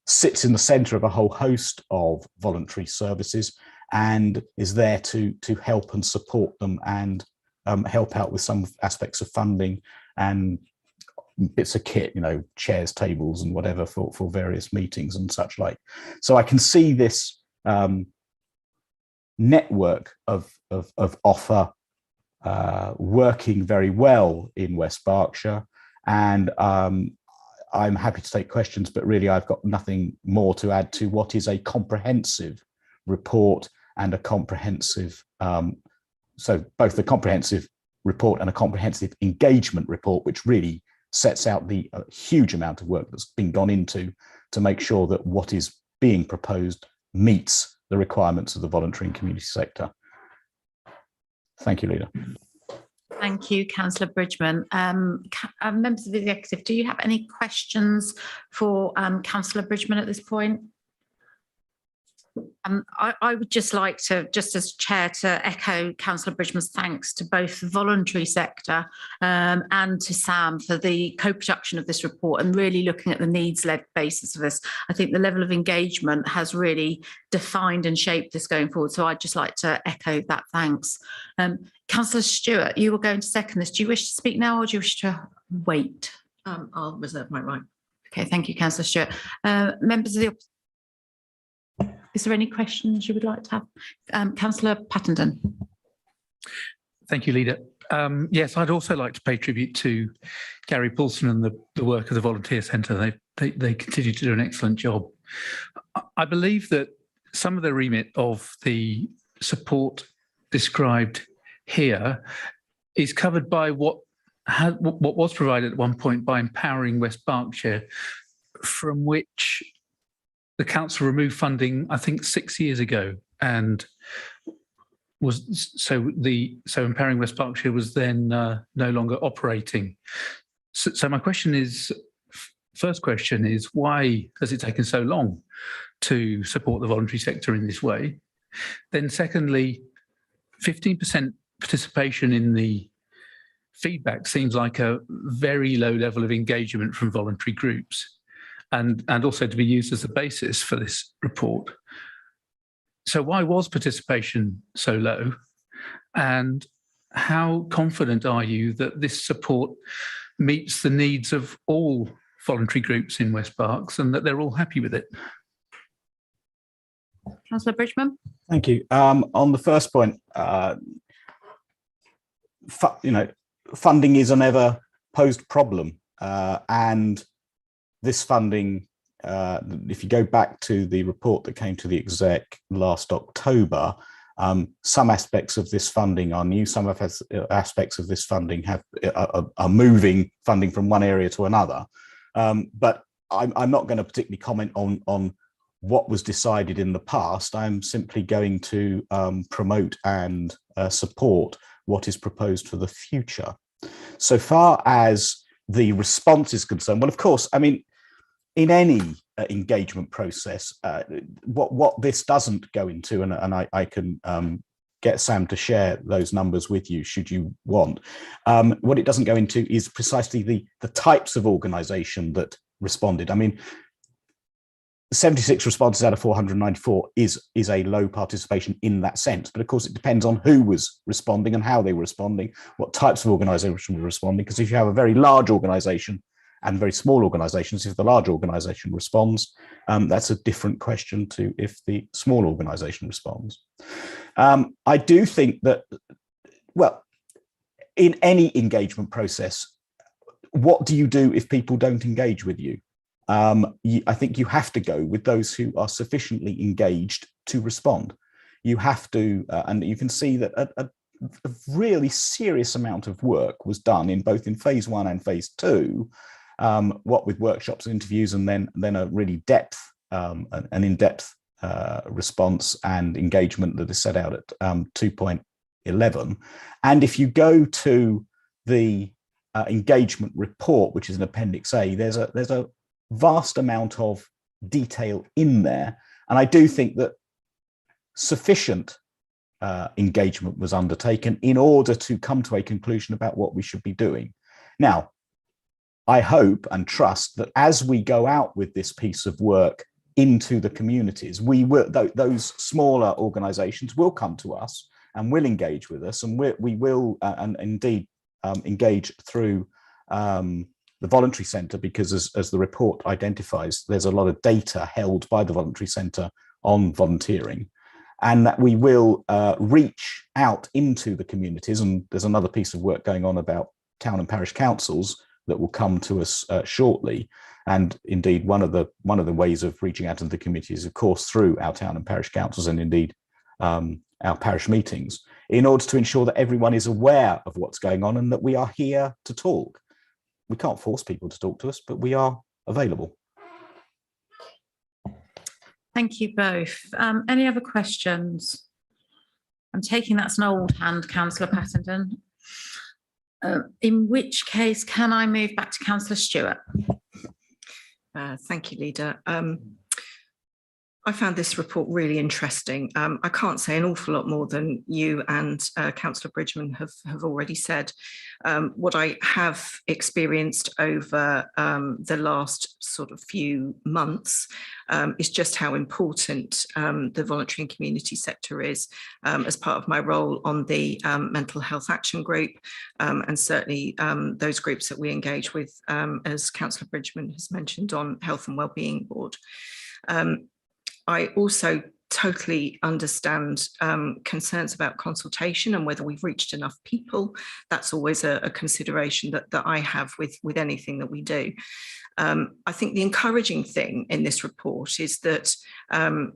sits in the centre of a whole host of voluntary services and is there to help and support them and help out with some aspects of funding and bits of kit, you know, chairs, tables and whatever for various meetings and such like. So I can see this network of offer working very well in West Berkshire, and I'm happy to take questions, but really I've got nothing more to add to what is a comprehensive report and a comprehensive, so both the comprehensive report and a comprehensive engagement report, which really sets out the huge amount of work that's been gone into to make sure that what is being proposed meets the requirements of the voluntary and community sector. Thank you, Leader. Thank you, Councillor Bridgman. Members of the executive, do you have any questions for Councillor Bridgman at this point? I would just like to, just as chair, to echo Councillor Bridgman's thanks to both the voluntary sector and to Sam for the co-production of this report and really looking at the needs-led basis of this. I think the level of engagement has really defined and shaped this going forward. So I'd just like to echo that thanks. Councillor Stewart, you were going to second this. Do you wish to speak now or do you wish to wait? I'll reserve my right. Okay, thank you, Councillor Stewart. Members of the opposition, is there any questions you would like to have? Councillor Pattenden. Thank you, Leader. Yes, I'd also like to pay tribute to Gary Paulson and the work of the Volunteer Centre. They continue to do an excellent job. I believe that some of the remit of the support described here is covered by what was provided at one point by Empowering West Berkshire, from which the council removed funding, I think, 6 years ago, and was so Empowering West Berkshire was then no longer operating. So my question is, first question is, why has it taken so long to support the voluntary sector in this way? Then secondly, 15% participation in the feedback seems like a very low level of engagement from voluntary groups, and also to be used as a basis for this report. So why was participation so low? And how confident are you that this support meets the needs of all voluntary groups in West Berks and that they're all happy with it? Councillor Bridgman. Thank you. On the first point, funding is an ever posed problem, and this funding, if you go back to the report that came to the exec last October, some aspects of this funding are new, some aspects of this funding are moving funding from one area to another. But I'm not going to particularly comment on what was decided in the past. I'm simply going to promote and support what is proposed for the future. So far as the response is concerned, well, of course, I mean, in any engagement process, what this doesn't go into, and I can get Sam to share those numbers with you should you want, what it doesn't go into is precisely the types of organisation that responded. I mean, 76 responses out of 494 is a low participation in that sense, but of course it depends on who was responding and how they were responding, what types of organisation were responding, because if you have a very large organisation and very small organisations, if the large organisation responds, that's a different question to if the small organisation responds. I do think that, well, in any engagement process, what do you do if people don't engage with you? I think you have to go with those who are sufficiently engaged to respond. You have to, and you can see that a really serious amount of work was done in both in phase 1 and phase 2, what with workshops and interviews, and then a really an in-depth response and engagement that is set out at 2.11. And if you go to the engagement report, which is an Appendix A, there's a vast amount of detail in there, and I do think that sufficient engagement was undertaken in order to come to a conclusion about what we should be doing. Now, I hope and trust that as we go out with this piece of work into the communities, those smaller organisations will come to us and will engage with us, and we will and indeed engage through the voluntary centre, because as the report identifies, there's a lot of data held by the voluntary centre on volunteering, and that we will reach out into the communities. And there's another piece of work going on about town and parish councils that will come to us shortly. And indeed, one of the ways of reaching out into the community is, of course, through our town and parish councils, and indeed our parish meetings, in order to ensure that everyone is aware of what's going on and that we are here to talk. We can't force people to talk to us, but we are available. Thank you both. Any other questions? I'm taking that's an old hand, Councillor Pattenden. In which case, can I move back to Councillor Stewart? Thank you, Leader. I found this report really interesting. I can't say an awful lot more than you and Councillor Bridgman have already said. What I have experienced over the last sort of few months is just how important the voluntary and community sector is as part of my role on the Mental Health Action Group, and certainly those groups that we engage with, as Councillor Bridgman has mentioned, on Health and Wellbeing Board. I also totally understand concerns about consultation and whether we've reached enough people. That's always a consideration that I have with anything that we do. I think the encouraging thing in this report is that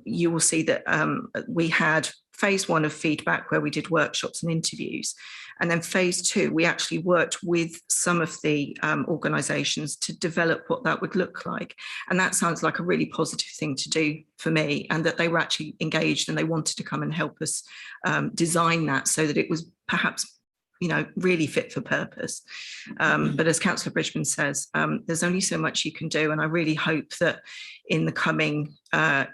you will see that we had phase 1 of feedback where we did workshops and interviews. And then phase 2, we actually worked with some of the organisations to develop what that would look like. And that sounds like a really positive thing to do for me, and that they were actually engaged and they wanted to come and help us design that so that it was perhaps, you know, really fit for purpose. But as Councillor Bridgman says, there's only so much you can do. And I really hope that in the coming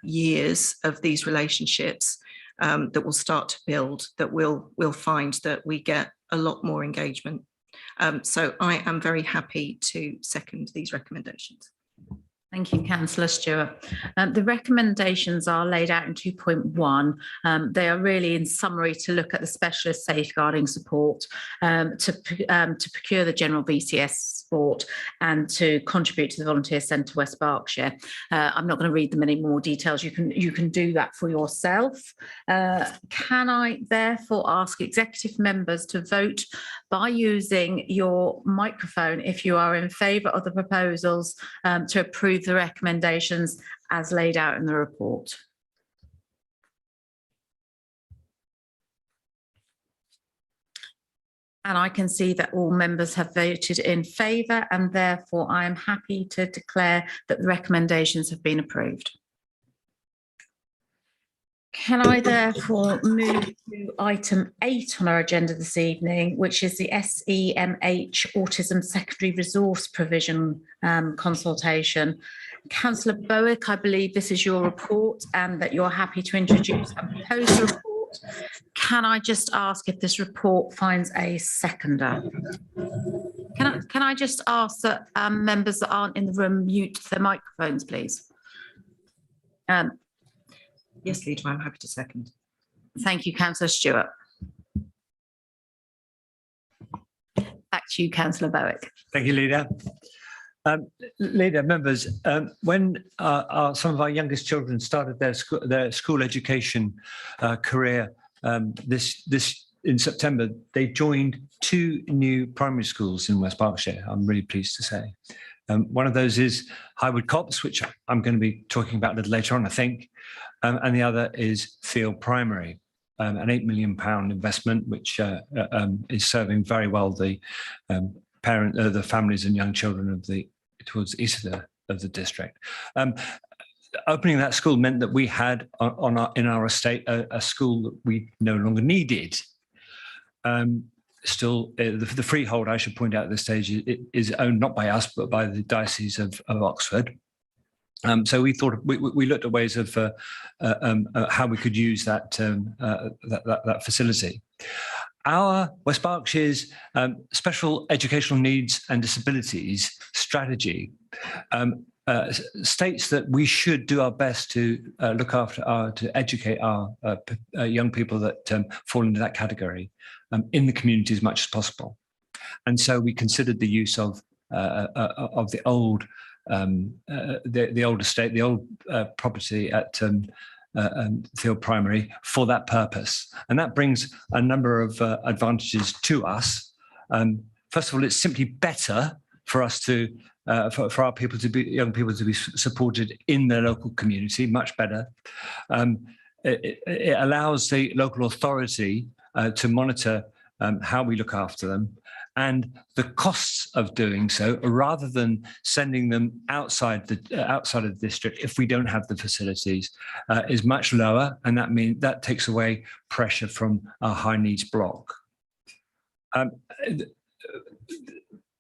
years of these relationships, that will start to build, that we'll find that we get a lot more engagement. So I am very happy to second these recommendations. Thank you, Councillor Stewart. The recommendations are laid out in 2.1. They are really, in summary, to look at the specialist safeguarding support, to procure the general VCS support, and to contribute to the Volunteer Centre West Berkshire. I'm not going to read them in any more details. You can do that for yourself. Can I therefore ask executive members to vote by using your microphone if you are in favour of the proposals to approve the recommendations as laid out in the report? And I can see that all members have voted in favour, and therefore I am happy to declare that the recommendations have been approved. Can I therefore move to item 8 on our agenda this evening, which is the SEMH Autism Secondary Resource Provision consultation. Councillor Bowick, I believe this is your report and that you're happy to introduce and propose the report. Can I just ask if this report finds a seconder? Can I just ask that members that aren't in the room mute their microphones, please? Yes, Leader, I'm happy to second. Thank you, Councillor Stewart. Back to you, Councillor Bowick. Thank you, Leader. Leader, members, when some of our youngest children started their school education career this in September, they joined 2 new primary schools in West Berkshire, I'm really pleased to say. One of those is Highwood Copse, which I'm going to be talking about a little later on, I think, and the other is Field Primary, an £8 million investment, which is serving very well the the families and young children towards the east of the district. Opening that school meant that we had in our estate a school that we no longer needed. Still, the freehold, I should point out at this stage, is owned not by us, but by the Diocese of Oxford. So we thought we looked at ways of how we could use that facility. Our West Berkshire's Special Educational Needs and Disabilities strategy states that we should do our best to look after to educate our young people that fall into that category in the community as much as possible. And so we considered the use of the old estate, the old property at Field Primary for that purpose. And that brings a number of advantages to us. First of all, it's simply better for us to for our people to be young people to be supported in their local community, much better. It allows the local authority to monitor how we look after them, and the costs of doing so, rather than sending them outside of the district if we don't have the facilities, is much lower, and that takes away pressure from our high needs block.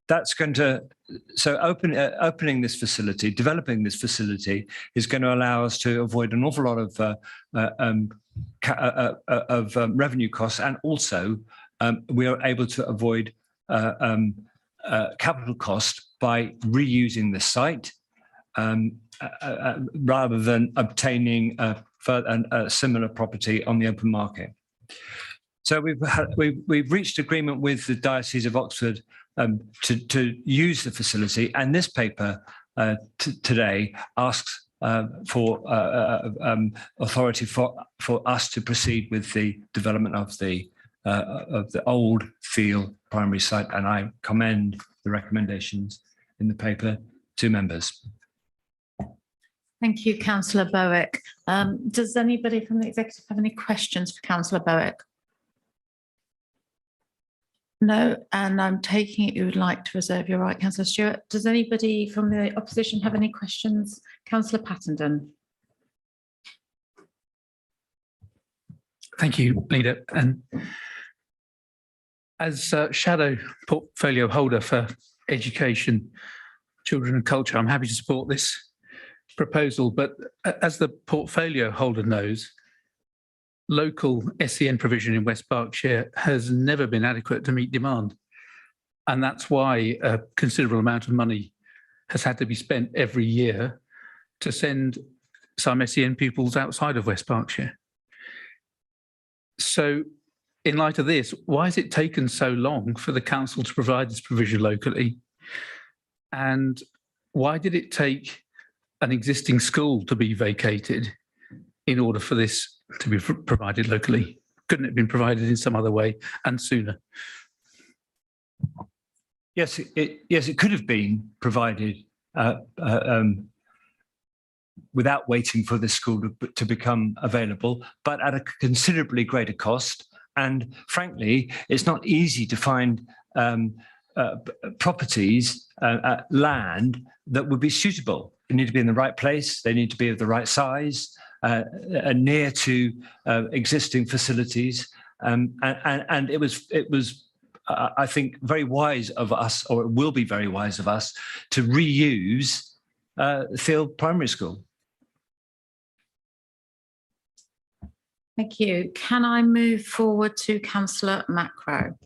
That's going to opening this facility, developing this facility, is going to allow us to avoid an awful lot of revenue costs, and also we are able to avoid capital cost by reusing the site rather than obtaining a similar property on the open market. So we've reached agreement with the Diocese of Oxford to use the facility, and this paper today asks for authority for us to proceed with the development of the old Field Primary site, and I commend the recommendations in the paper to members. Thank you, Councillor Bowick. Does anybody from the executive have any questions for Councillor Bowick? No, and I'm taking it you would like to reserve your right, Councillor Stewart. Does anybody from the opposition have any questions? Councillor Pattenden. Thank you, Leader. And as shadow portfolio holder for education, children and culture, I'm happy to support this proposal. But as the portfolio holder knows, local SEN provision in West Berkshire has never been adequate to meet demand. And that's why a considerable amount of money has had to be spent every year to send some SEN pupils outside of West Berkshire. So in light of this, why has it taken so long for the council to provide this provision locally? And why did it take an existing school to be vacated in order for this to be provided locally? Couldn't it have been provided in some other way and sooner? Yes, it could have been provided without waiting for this school to become available, but at a considerably greater cost. And frankly, it's not easy to find properties, land that would be suitable. They need to be in the right place. They need to be of the right size, near to existing facilities. And it was, I think, very wise of us, or it will be very wise of us, to reuse Field Primary School. Thank you. Can I move forward to Councillor Macro?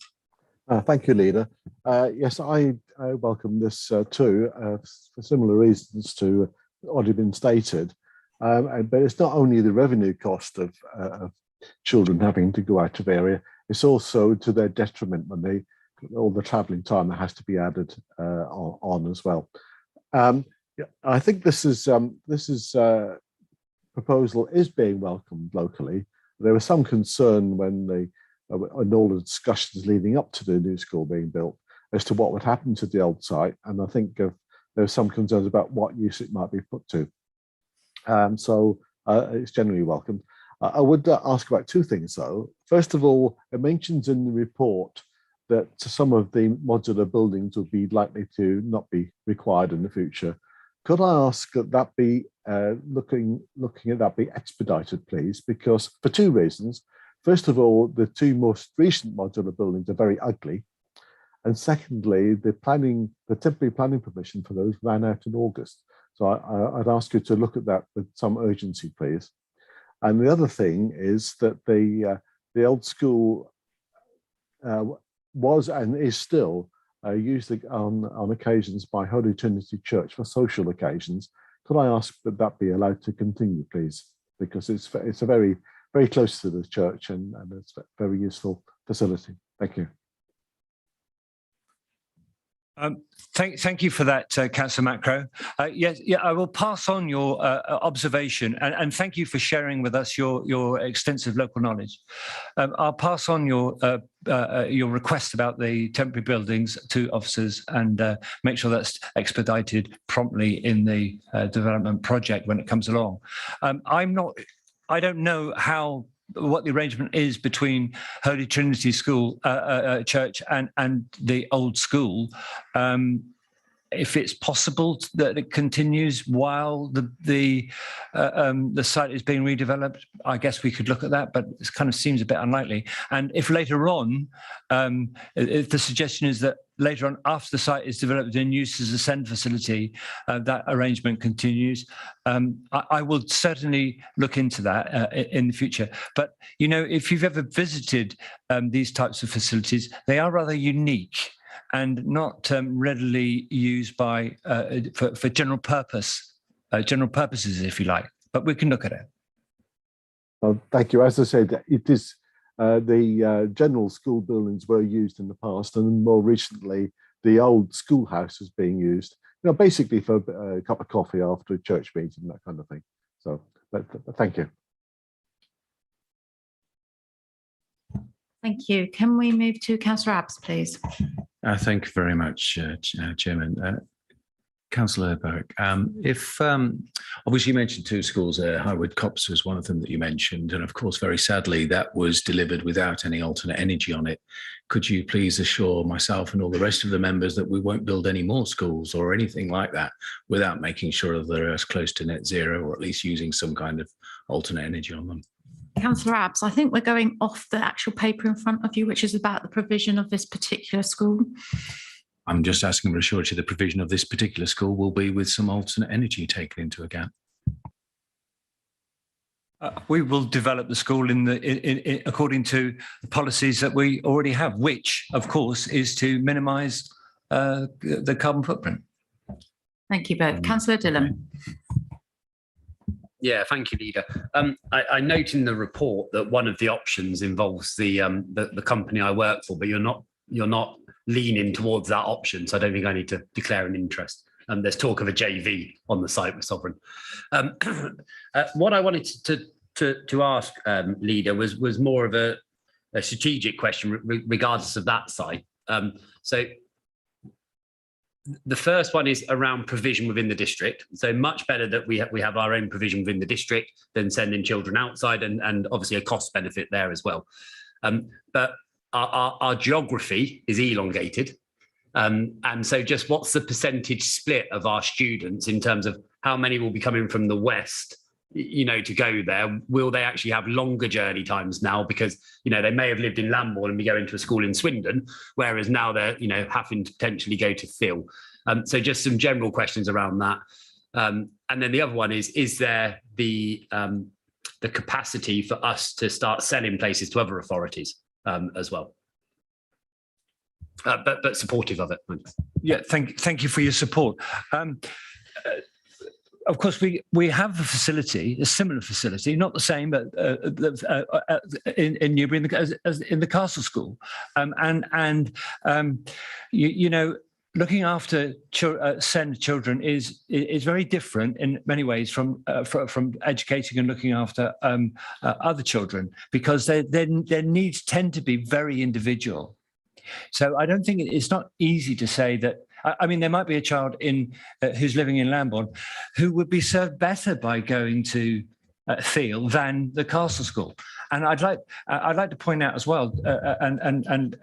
Thank you, Leader. Yes, I welcome this too, for similar reasons to already been stated. But it's not only the revenue cost of children having to go out of area, it's also to their detriment when all the travelling time that has to be added on as well. I think this proposal is being welcomed locally. There was some concern when in all the discussions leading up to the new school being built as to what would happen to the old site, and I think there were some concerns about what use it might be put to. So it's generally welcomed. I would ask about two things though. First of all, it mentions in the report that some of the modular buildings would be likely to not be required in the future. Could I ask that that be looking at that be expedited, please? Because for two reasons. First of all, the two most recent modular buildings are very ugly, and secondly, the temporary planning permission for those ran out in August. So I'd ask you to look at that with some urgency, please. And the other thing is that the old school was and is still used on occasions by Holy Trinity Church for social occasions. Could I ask that that be allowed to continue, please? Because it's a very close to the church and it's a very useful facility. Thank you. Thank you for that, Councillor Macro. Yes, I will pass on your observation and thank you for sharing with us your extensive local knowledge. I'll pass on your request about the temporary buildings to officers and make sure that's expedited promptly in the development project when it comes along. I don't know what the arrangement is between Holy Trinity School Church and the old school. If it's possible that it continues while the site is being redeveloped, I guess we could look at that, but it kind of seems a bit unlikely. And if later on, if the suggestion is that later on, after the site is developed and used as a SEND facility, that arrangement continues, I will certainly look into that in the future. But, you know, if you've ever visited these types of facilities, they are rather unique and not readily used by for general purposes, if you like. But we can look at it. Well, thank you. As I said, it is the general school buildings were used in the past, and more recently, the old schoolhouse is being used. You know, basically for a cup of coffee after a church meeting, that kind of thing. So, but thank you. Thank you. Can we move to Councillor Abs, please? Thank you very much, Chairman. Councillor Berwick, obviously you mentioned two schools there, Highwood Copse was one of them that you mentioned, and of course, very sadly, that was delivered without any alternate energy on it. Could you please assure myself and all the rest of the members that we won't build any more schools or anything like that without making sure that they're as close to net zero or at least using some kind of alternate energy on them? Councillor Abs, I think we're going off the actual paper in front of you, which is about the provision of this particular school. I'm just asking for a surety the provision of this particular school will be with some alternate energy taken into account. We will develop the school in according to the policies that we already have, which, of course, is to minimise the carbon footprint. Thank you both. Councillor Dillon. Yeah, thank you, Leader. I note in the report that one of the options involves the company I work for, but you're not leaning towards that option, so I don't think I need to declare an interest. There's talk of a JV on the site with Sovereign. What I wanted to ask, Leader, was more of a strategic question, regardless of that site. So the first one is around provision within the district. So much better that we have our own provision within the district than sending children outside, and obviously a cost benefit there as well. But our geography is elongated. And so just what's the percentage split of our students in terms of how many will be coming from the west, to go there? Will they actually have longer journey times now? Because, they may have lived in Lambourne and be going to a school in Swindon, whereas now they're, having to potentially go to Phil. So just some general questions around that. And then the other one is there the capacity for us to start selling places to other authorities as well? But supportive of it. Thanks. Yeah, thank you for your support. Of course, we have a facility, a similar facility, not the same, but in Newbury as in the Castle School, looking after SEND children is very different in many ways from educating and looking after other children, because their needs tend to be very individual. So I don't think it's not easy to say that. I mean, there might be a child who's living in Lambourne who would be served better by going to Thiel than the Castle School. And I'd like to point out as well, and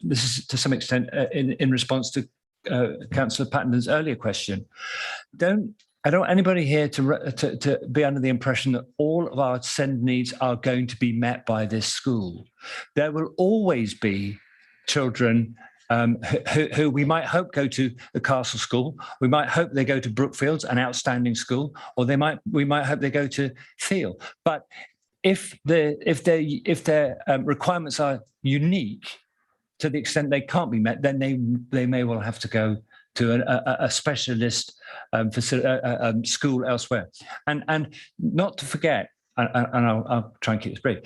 this is to some extent in response to Councillor Patton's earlier question. I don't want anybody here to be under the impression that all of our SEND needs are going to be met by this school. There will always be children who we might hope go to the Castle School. We might hope they go to Brookfields, an outstanding school, or we might hope they go to Thiel. But if their requirements are unique to the extent they can't be met, then they may well have to go to a specialist school elsewhere. And not to forget, and I'll try and keep this brief.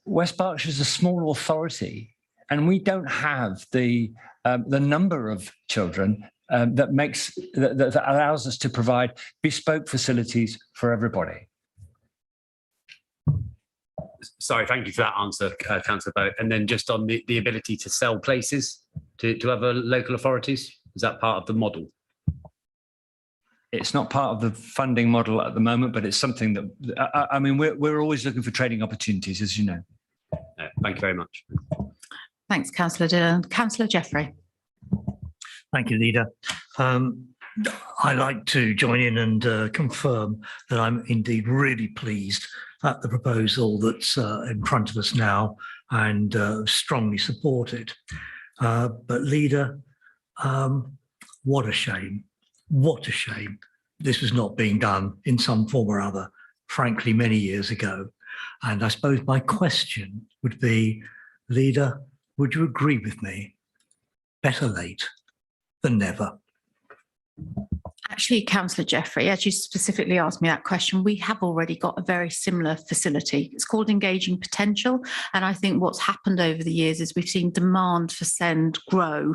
West Berkshire is a small authority, and we don't have the number of children that allows us to provide bespoke facilities for everybody. Sorry, thank you for that answer, Councillor Bowe. And then just on the ability to sell places to other local authorities, is that part of the model? It's not part of the funding model at the moment, but it's something that, I mean, we're always looking for trading opportunities, as you know. Thank you very much. Thanks, Councillor Dillon. Councillor Jeffrey. Thank you, Leader. I'd like to join in and confirm that I'm indeed really pleased at the proposal that's in front of us now, and strongly support it. But Leader, what a shame. What a shame this was not being done in some form or other, frankly, many years ago. And I suppose my question would be, Leader, would you agree with me? Better late than never. Actually, Councillor Jeffrey, as you specifically asked me that question, we have already got a very similar facility. It's called Engaging Potential. And I think what's happened over the years is we've seen demand for SEND grow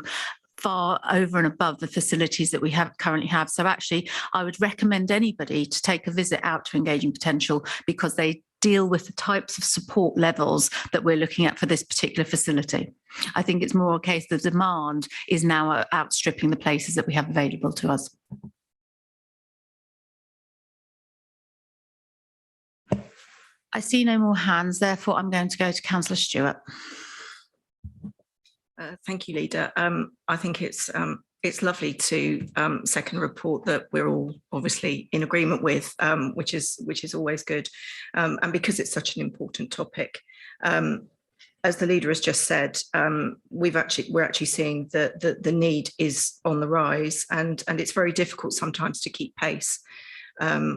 far over and above the facilities that we currently have. So actually, I would recommend anybody to take a visit out to Engaging Potential, because they deal with the types of support levels that we're looking at for this particular facility. I think it's more a case the demand is now outstripping the places that we have available to us. I see no more hands, therefore I'm going to go to Councillor Stewart. Thank you, Leader. I think it's lovely to second a report that we're all obviously in agreement with, which is always good, and because it's such an important topic. As the Leader has just said, we're actually seeing that the need is on the rise, and it's very difficult sometimes to keep pace.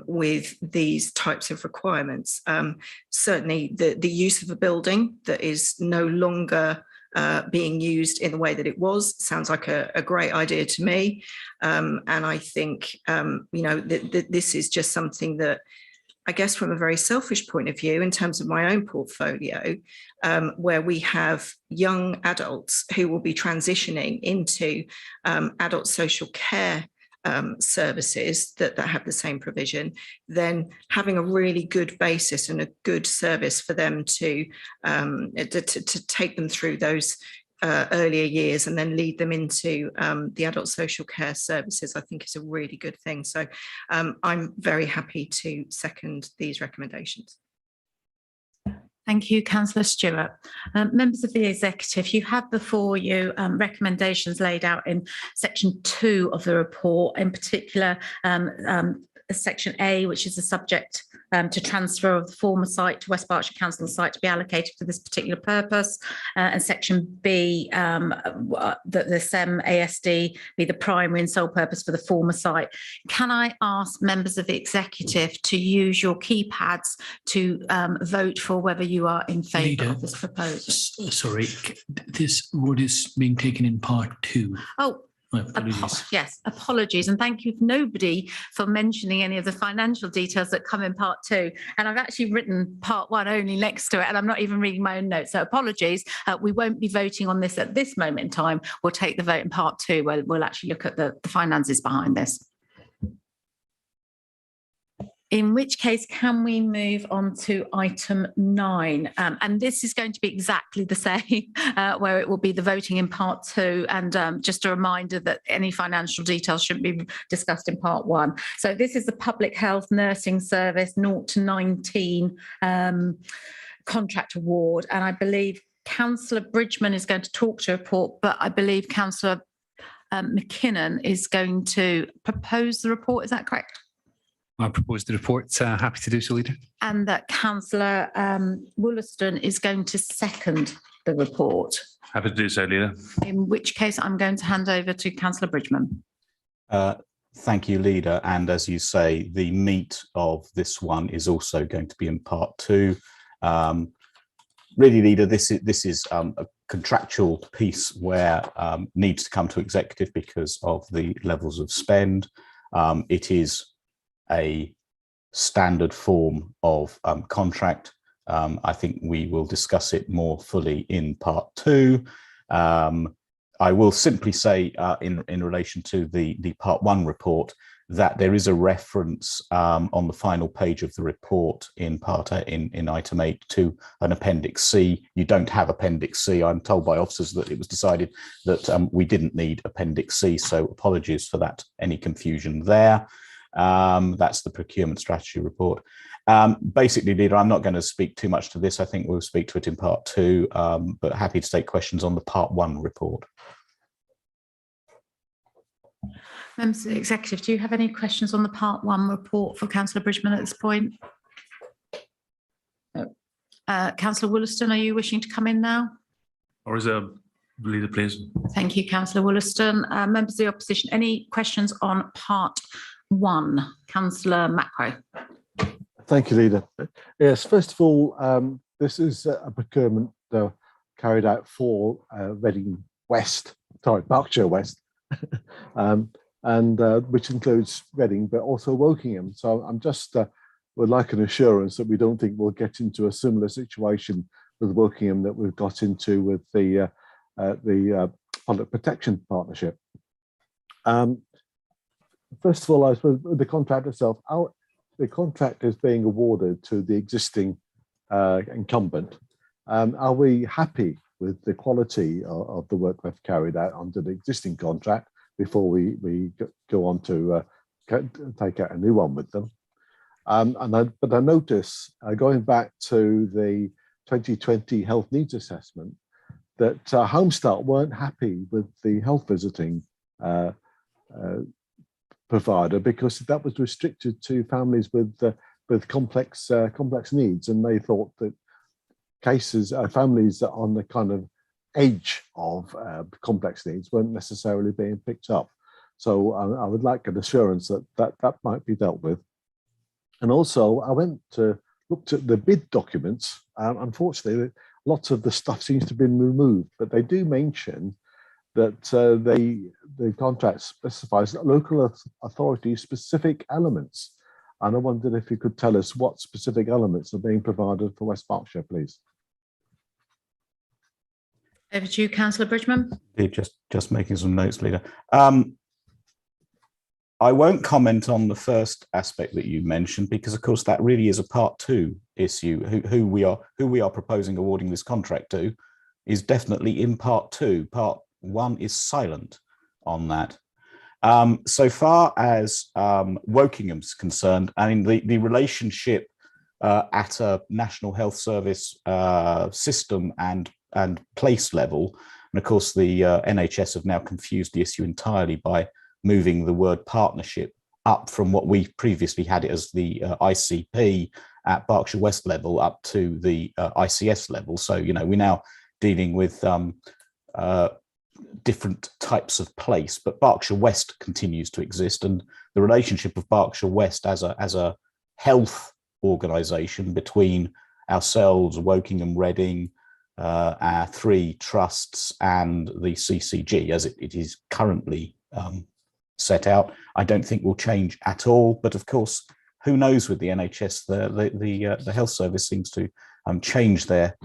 with these types of requirements. Certainly the use of a building that is no longer being used in the way that it was sounds like a great idea to me. And I think, this is just something that, I guess from a very selfish point of view, in terms of my own portfolio, where we have young adults who will be transitioning into adult social care services that have the same provision, then having a really good basis and a good service for them to take them through those earlier years and then lead them into the adult social care services, I think is a really good thing. So I'm very happy to second these recommendations. Thank you, Councillor Stewart. Members of the executive, you have before you recommendations laid out in section 2 of the report, in particular section A, which is the subject to transfer of the former site to West Berkshire Council site to be allocated for this particular purpose, and section B, that the SEM ASD be the primary and sole purpose for the former site. Can I ask members of the executive to use your keypads to vote for whether you are in favour of this proposal? Sorry, this vote is being taken in part 2. Oh, yes, apologies, and thank you nobody for mentioning any of the financial details that come in part 2. And I've actually written part 1 only next to it, and I'm not even reading my own notes. So apologies. We won't be voting on this at this moment in time. We'll take the vote in part 2, where we'll actually look at the finances behind this. In which case, can we move on to item 9? And this is going to be exactly the same, where it will be the voting in part 2. And just a reminder that any financial details shouldn't be discussed in part 1. So this is the Public Health Nursing Service 0 to 19 contract award. And I believe Councillor Bridgman is going to talk to a report, but I believe Councillor McKinnon is going to propose the report. Is that correct? I propose the report. Happy to do so, Leader. And that Councillor Wollaston is going to second the report. Happy to do so, Leader. In which case, I'm going to hand over to Councillor Bridgman. Thank you, Leader. And as you say, the meat of this one is also going to be in part 2. Really, Leader, this is a contractual piece where needs to come to executive because of the levels of spend. It is a standard form of contract. I think we will discuss it more fully in part 2. I will simply say in relation to the part 1 report that there is a reference on the final page of the report in in item 8 to an appendix C. You don't have appendix C. I'm told by officers that it was decided that we didn't need appendix C, so apologies for that, any confusion there. That's the procurement strategy report. Basically, Leader, I'm not going to speak too much to this. I think we'll speak to it in part 2, but happy to take questions on the part 1 report. Members of the executive, do you have any questions on the part 1 report for Councillor Bridgman at this point? Councillor Wollaston, are you wishing to come in now? Or is there, Leader, please? Thank you, Councillor Wollaston. Members of the opposition, any questions on part 1? Councillor Macro. Thank you, Leader. Yes, first of all, this is a procurement carried out for Reading West, sorry, Berkshire West, and which includes Reading, but also Wokingham. So I'm just would like an assurance that we don't think we'll get into a similar situation with Wokingham that we've got into with the Public Protection Partnership. First of all, I suppose the contract itself, the contract is being awarded to the existing incumbent. Are we happy with the quality of the work they've carried out under the existing contract before we go on to take out a new one with them? But I notice, going back to the 2020 health needs assessment, that Homestart weren't happy with the health visiting provider because that was restricted to families with complex needs, and they thought that families on the kind of edge of complex needs weren't necessarily being picked up. So I would like an assurance that might be dealt with. And also, I looked at the bid documents. Unfortunately, lots of the stuff seems to have been removed, but they do mention that the contract specifies local authority specific elements. And I wondered if you could tell us what specific elements are being provided for West Berkshire, please. Over to you, Councillor Bridgman. Just making some notes, Leader. I won't comment on the first aspect that you mentioned because, of course, that really is a part 2 issue. Who we are proposing awarding this contract to is definitely in part 2. Part 1 is silent on that. So far as Wokingham's concerned, I mean, the relationship at a National Health Service system and place level, and of course the NHS have now confused the issue entirely by moving the word partnership up from what we previously had it as the ICP at Berkshire West level up to the ICS level. So, you know, we're now dealing with different types of place, but Berkshire West continues to exist, and the relationship of Berkshire West as a health organisation between ourselves, Wokingham, Reading, our 3 trusts and the CCG as it is currently set out, I don't think will change at all. But of course, who knows with the NHS, the health service seems to change their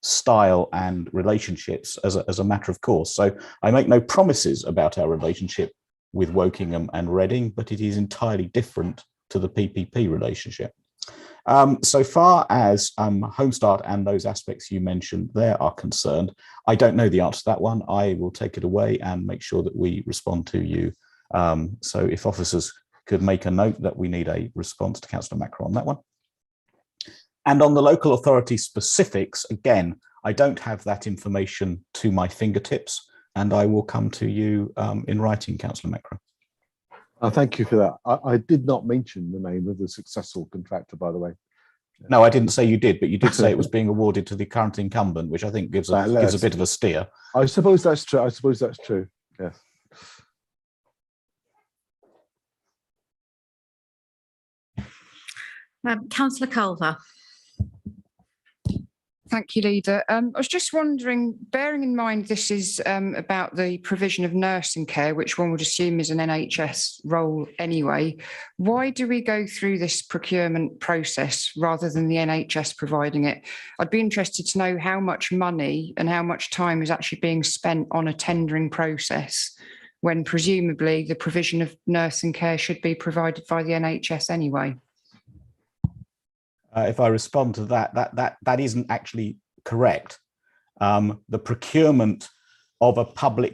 style and relationships as a matter of course. So I make no promises about our relationship with Wokingham and Reading, but it is entirely different to the PPP relationship. So far as Homestart and those aspects you mentioned there are concerned, I don't know the answer to that one. I will take it away and make sure that we respond to you. So if officers could make a note that we need a response to Councillor Macro on that one. And on the local authority specifics, again, I don't have that information to my fingertips, and I will come to you in writing, Councillor Macro. Thank you for that. I did not mention the name of the successful contractor, by the way. No, I didn't say you did, but you did say it was being awarded to the current incumbent, which I think gives a bit of a steer. I suppose that's true. I suppose that's true. Yes. Councillor Culver. Thank you, Leader. I was just wondering, bearing in mind this is about the provision of nursing care, which one would assume is an NHS role anyway, why do we go through this procurement process rather than the NHS providing it? I'd be interested to know how much money and how much time is actually being spent on a tendering process when presumably the provision of nursing care should be provided by the NHS anyway. If I respond to that isn't actually correct. The procurement of a public,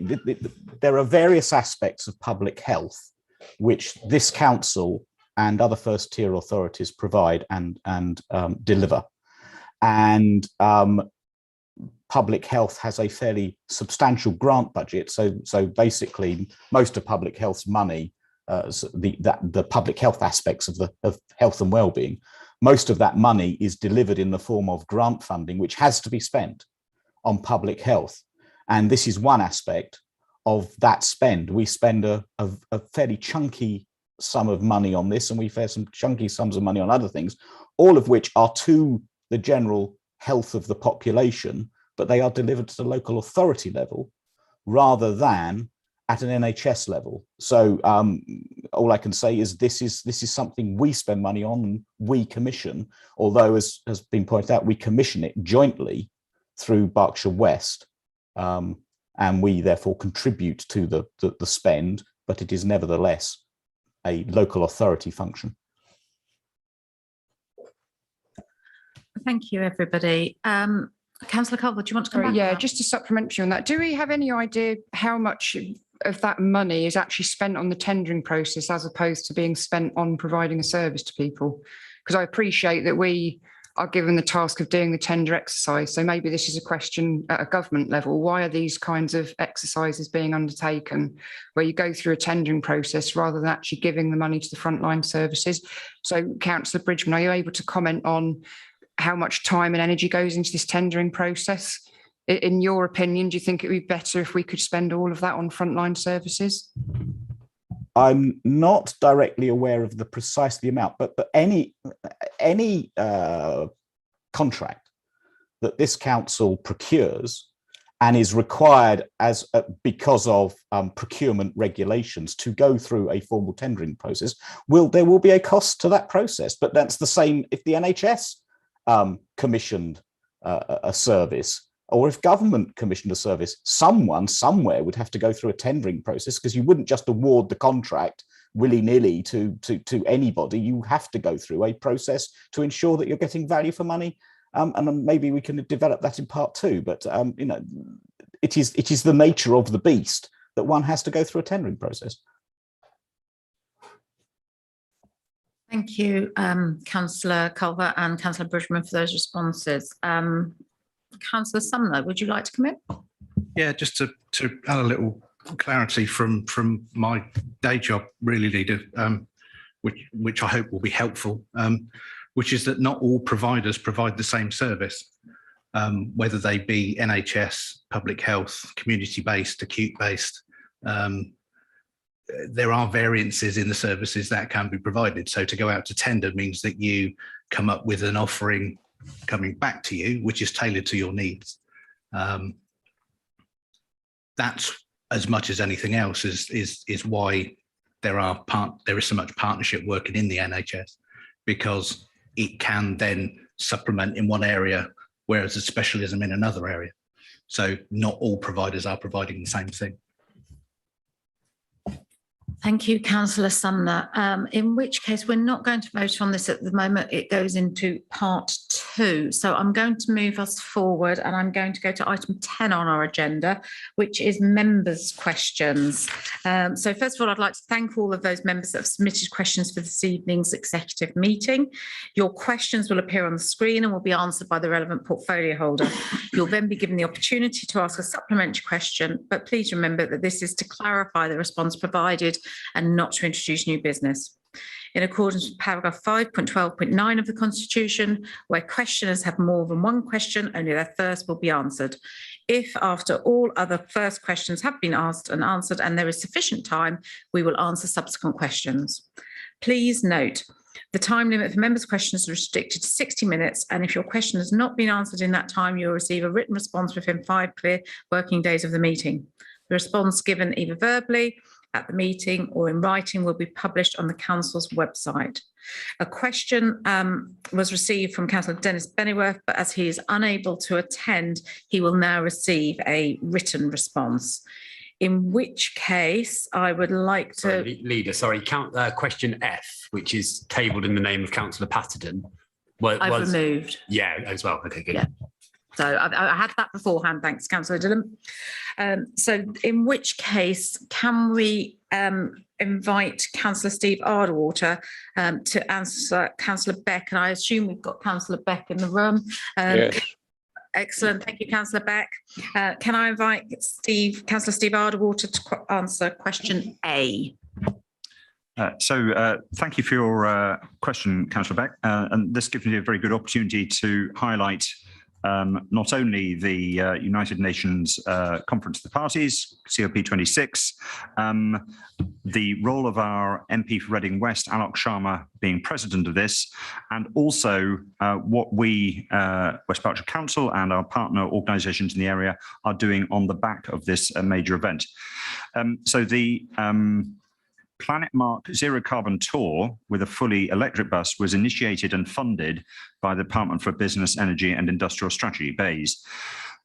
there are various aspects of public health which this council and other first tier authorities provide and deliver. And public health has a fairly substantial grant budget. So basically most of public health's money, the public health aspects of health and well-being, most of that money is delivered in the form of grant funding, which has to be spent on public health. And this is one aspect of that spend. We spend a fairly chunky sum of money on this, and we spend some chunky sums of money on other things, all of which are to the general health of the population, but they are delivered to the local authority level rather than at an NHS level. So all I can say is this is something we spend money on and we commission, although as has been pointed out, we commission it jointly through Berkshire West, and we therefore contribute to the spend, but it is nevertheless a local authority function. Thank you, everybody. Councillor Culver, do you want to come back? Yeah, just to supplement you on that, do we have any idea how much of that money is actually spent on the tendering process as opposed to being spent on providing a service to people? Because I appreciate that we are given the task of doing the tender exercise. So maybe this is a question at a government level. Why are these kinds of exercises being undertaken where you go through a tendering process rather than actually giving the money to the frontline services? So Councillor Bridgman, are you able to comment on how much time and energy goes into this tendering process? In your opinion, do you think it would be better if we could spend all of that on frontline services? I'm not directly aware of the precise amount, but any contract that this council procures and is required as because of procurement regulations to go through a formal tendering process, there will be a cost to that process. But that's the same if the NHS commissioned a service, or if government commissioned a service. Someone somewhere would have to go through a tendering process, because you wouldn't just award the contract willy-nilly to anybody. You have to go through a process to ensure that you're getting value for money. And maybe we can develop that in part 2, but you know, it is the nature of the beast that one has to go through a tendering process. Thank you, Councillor Culver and Councillor Bridgman, for those responses. Councillor Sumner, would you like to come in? Yeah, just to add a little clarity from my day job, really, Leader, which I hope will be helpful, which is that not all providers provide the same service, whether they be NHS, public health, community-based, acute-based. There are variances in the services that can be provided. So to go out to tender means that you come up with an offering coming back to you, which is tailored to your needs. That's as much as anything else is why there is so much partnership working in the NHS, because it can then supplement in one area, whereas a specialism in another area. So not all providers are providing the same thing. Thank you, Councillor Sumner. In which case, we're not going to vote on this at the moment. It goes into part 2. So I'm going to move us forward, and I'm going to go to item 10 on our agenda, which is members' questions. So first of all, I'd like to thank all of those members that have submitted questions for this evening's executive meeting. Your questions will appear on the screen and will be answered by the relevant portfolio holder. You'll then be given the opportunity to ask a supplementary question, but please remember that this is to clarify the response provided and not to introduce new business. In accordance with paragraph 5.12.9 of the Constitution, where questioners have more than one question, only their first will be answered. If after all other first questions have been asked and answered and there is sufficient time, we will answer subsequent questions. Please note, the time limit for members' questions is restricted to 60 minutes, and if your question has not been answered in that time, you'll receive a written response within 5 clear working days of the meeting. The response given either verbally at the meeting or in writing will be published on the Council's website. A question was received from Councillor Dennis Bennyworth, but as he is unable to attend, he will now receive a written response. In which case, I would like to... Leader, question F, which is tabled in the name of Councillor Patterson. I've removed. Yeah, as well. Okay, good. Yeah. So I had that beforehand, thanks, Councillor Dillon. So in which case, can we invite Councillor Steve Ardwater to answer Councillor Beck? And I assume we've got Councillor Beck in the room. Yes. Excellent, thank you, Councillor Beck. Can I invite Councillor Steve Ardwater to answer question A? Thank you for your question, Councillor Beck. And this gives me a very good opportunity to highlight not only the United Nations Conference of the Parties, COP26, the role of our MP for Reading West, Alok Sharma, being president of this, and also what we, West Berkshire Council and our partner organisations in the area are doing on the back of this major event. Planet Mark Zero Carbon Tour with a fully electric bus was initiated and funded by the Department for Business, Energy and Industrial Strategy, BEIS.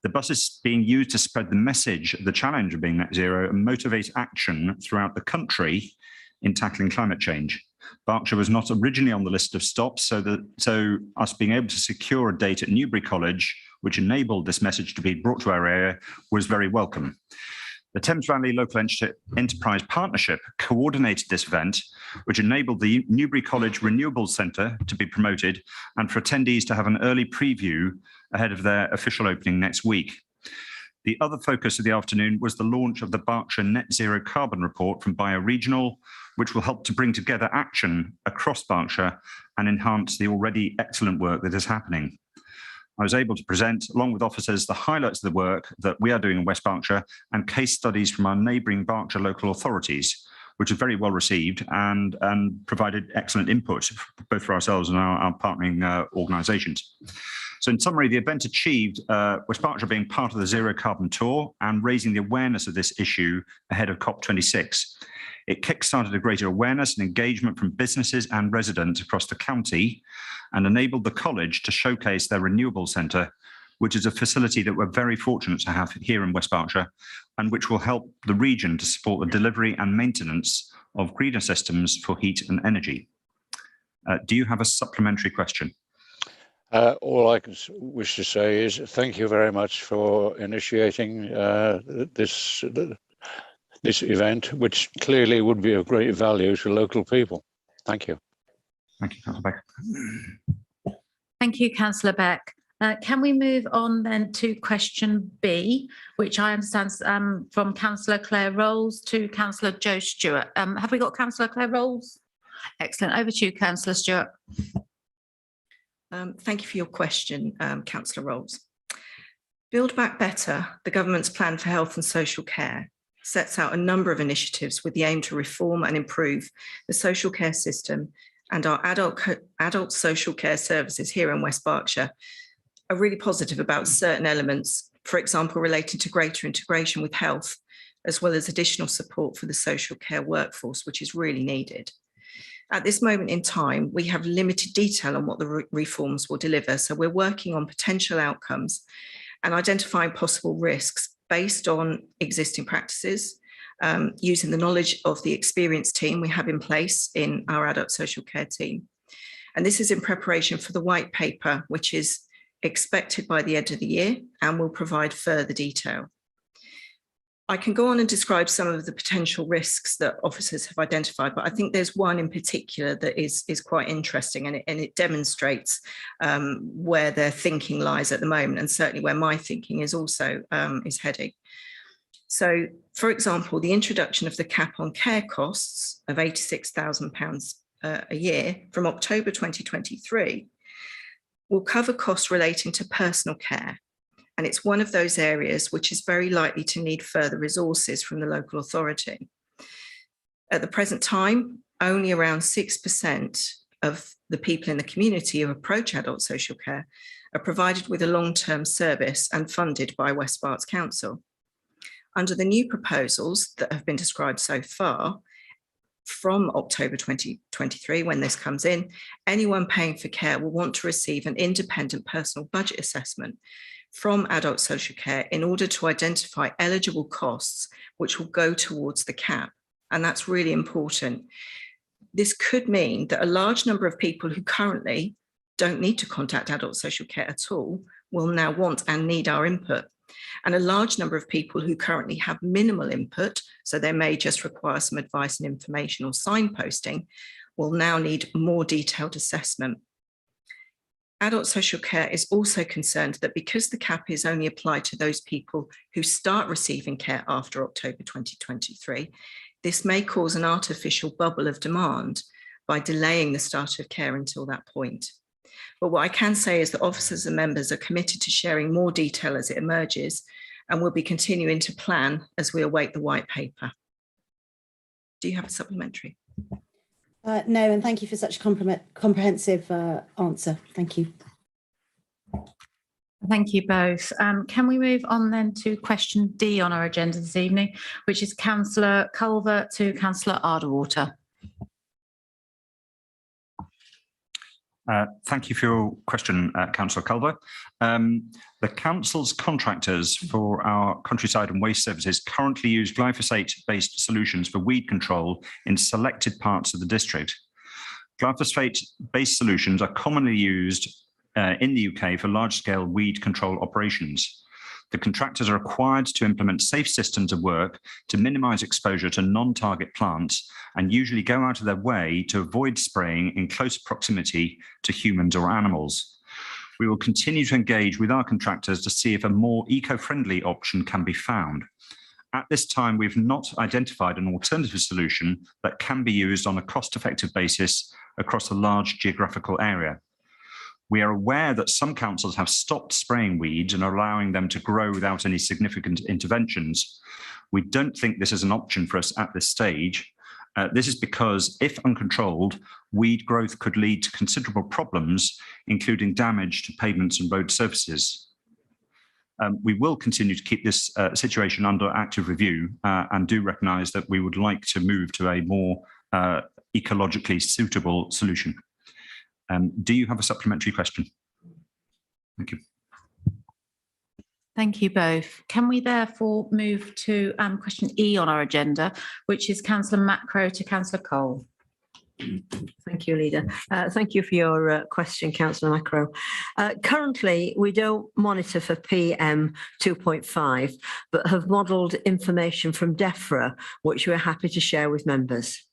The bus is being used to spread the message of the challenge of being net zero and motivate action throughout the country in tackling climate change. Berkshire was not originally on the list of stops, so us being able to secure a date at Newbury College, which enabled this message to be brought to our area, was very welcome. The Thames Valley Local Enterprise Partnership coordinated this event, which enabled the Newbury College Renewables Centre to be promoted and for attendees to have an early preview ahead of their official opening next week. The other focus of the afternoon was the launch of the Berkshire Net Zero Carbon Report from Bioregional, which will help to bring together action across Berkshire and enhance the already excellent work that is happening. I was able to present, along with officers, the highlights of the work that we are doing in West Berkshire and case studies from our neighbouring Berkshire local authorities, which was very well received and provided excellent input both for ourselves and our partnering organisations. So in summary, the event achieved West Berkshire being part of the Zero Carbon Tour and raising the awareness of this issue ahead of COP26. It kickstarted a greater awareness and engagement from businesses and residents across the county and enabled the college to showcase their renewable centre, which is a facility that we're very fortunate to have here in West Berkshire and which will help the region to support the delivery and maintenance of greener systems for heat and energy. Do you have a supplementary question? All I can wish to say is thank you very much for initiating this event, which clearly would be of great value to local people. Thank you. Thank you, Councillor Beck. Thank you, Councillor Beck. Can we move on then to question B, which I understand from Councillor Claire Rolls to Councillor Joe Stewart. Have we got Councillor Claire Rolls? Excellent. Over to you, Councillor Stewart. Thank you for your question, Councillor Rolls. Build Back Better, the government's plan for health and social care, sets out a number of initiatives with the aim to reform and improve the social care system, and our adult social care services here in West Berkshire are really positive about certain elements, for example, related to greater integration with health, as well as additional support for the social care workforce, which is really needed. At this moment in time, we have limited detail on what the reforms will deliver, so we're working on potential outcomes and identifying possible risks based on existing practices, using the knowledge of the experienced team we have in place in our adult social care team. And this is in preparation for the white paper, which is expected by the end of the year and will provide further detail. I can go on and describe some of the potential risks that officers have identified, but I think there's one in particular that is quite interesting, and it demonstrates where their thinking lies at the moment, and certainly where my thinking is also is heading. So, for example, the introduction of the cap on care costs of £86,000 a year from October 2023 will cover costs relating to personal care. And it's one of those areas which is very likely to need further resources from the local authority. At the present time, only around 6% of the people in the community who approach adult social care are provided with a long-term service and funded by West Berks Council. Under the new proposals that have been described so far, from October 2023, when this comes in, anyone paying for care will want to receive an independent personal budget assessment from adult social care in order to identify eligible costs which will go towards the cap. And that's really important. This could mean that a large number of people who currently don't need to contact adult social care at all will now want and need our input. And a large number of people who currently have minimal input, so they may just require some advice and information or signposting, will now need more detailed assessment. Adult social care is also concerned that because the cap is only applied to those people who start receiving care after October 2023, this may cause an artificial bubble of demand by delaying the start of care until that point. But what I can say is that officers and members are committed to sharing more detail as it emerges, and we'll be continuing to plan as we await the white paper. Do you have a supplementary? No, and thank you for such a comprehensive answer. Thank you. Thank you both. Can we move on then to question D on our agenda this evening, which is Councillor Culver to Councillor Arderwater. Thank you for your question, Councillor Culver. The Council's contractors for our countryside and waste services currently use glyphosate-based solutions for weed control in selected parts of the district. Glyphosate-based solutions are commonly used in the UK for large-scale weed control operations. The contractors are required to implement safe systems of work to minimise exposure to non-target plants and usually go out of their way to avoid spraying in close proximity to humans or animals. We will continue to engage with our contractors to see if a more eco-friendly option can be found. At this time, we've not identified an alternative solution that can be used on a cost-effective basis across a large geographical area. We are aware that some councils have stopped spraying weeds and are allowing them to grow without any significant interventions. We don't think this is an option for us at this stage, This is because, if uncontrolled, weed growth could lead to considerable problems, including damage to pavements and road surfaces. We will continue to keep this situation under active review and do recognise that we would like to move to a more ecologically suitable solution. Do you have a supplementary question? Thank you. Thank you both. Can we therefore move to question E on our agenda, which is Councillor Macro to Councillor Cole? Thank you, Leader. Thank you for your question, Councillor Macro. Currently, we don't monitor for PM 2.5, but have modelled information from DEFRA, which we're happy to share with members.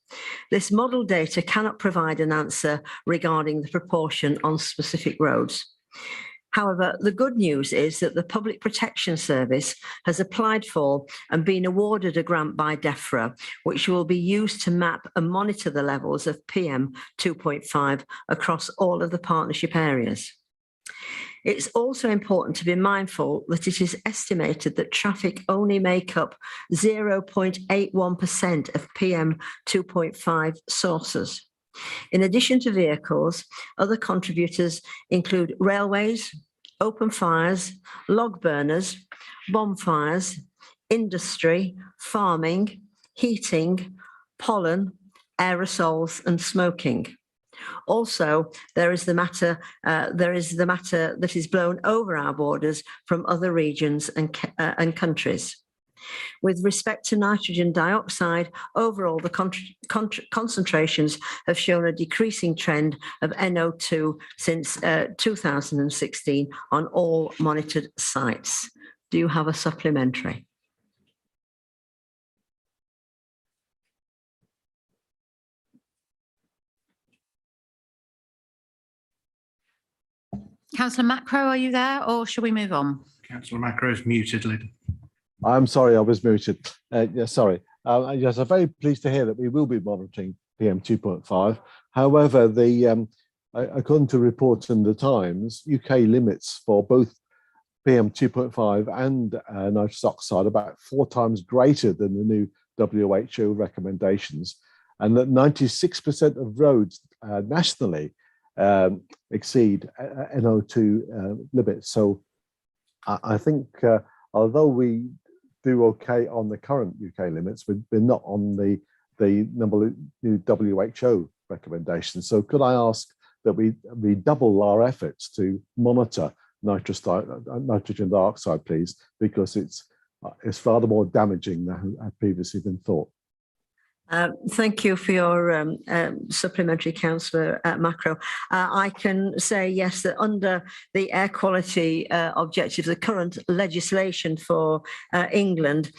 This model data cannot provide an answer regarding the proportion on specific roads. However, the good news is that the Public Protection Service has applied for and been awarded a grant by DEFRA, which will be used to map and monitor the levels of PM 2.5 across all of the partnership areas. It's also important to be mindful that it is estimated that traffic only make up 0.81% of PM 2.5 sources. In addition to vehicles, other contributors include railways, open fires, log burners, bonfires, industry, farming, heating, pollen, aerosols, and smoking. Also, there is the matter that is blown over our borders from other regions and countries. With respect to nitrogen dioxide, overall the concentrations have shown a decreasing trend of NO2 since 2016 on all monitored sites. Do you have a supplementary? Councillor Macro, are you there, or shall we move on? Councillor Macro is muted, Leader. I'm sorry, I was muted. Sorry. Yes, I'm very pleased to hear that we will be monitoring PM 2.5. However, according to reports in the Times, UK limits for both PM 2.5 and nitrous oxide are about 4 times greater than the new WHO recommendations, and that 96% of roads nationally exceed NO2 limits. So I think although we do okay on the current UK limits, we're not on the new WHO recommendations. So could I ask that we redouble our efforts to monitor nitrogen dioxide, please, because it's rather more damaging than had previously been thought. Thank you for your supplementary, Councillor Macro. I can say yes, that under the air quality objectives, the current legislation for England,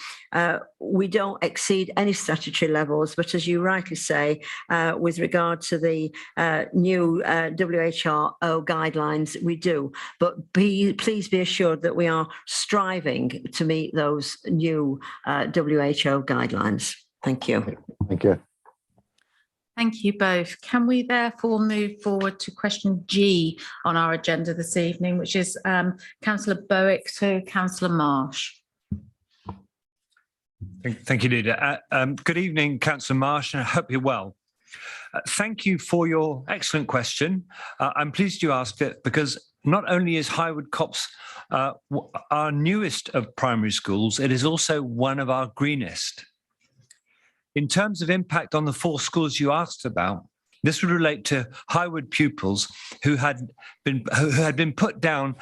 we don't exceed any statutory levels. But as you rightly say, with regard to the new WHO guidelines, we do. But please be assured that we are striving to meet those new WHO guidelines. Thank you. Thank you. Thank you both. Can we therefore move forward to question G on our agenda this evening, which is Councillor Bowick to Councillor Marsh. Thank you, Leader. Good evening, Councillor Marsh, and I hope you're well. Thank you for your excellent question. I'm pleased you asked it because not only is Highwood Copse our newest of primary schools, it is also one of our greenest. In terms of impact on the 4 schools you asked about, this would relate to Highwood pupils who had been put down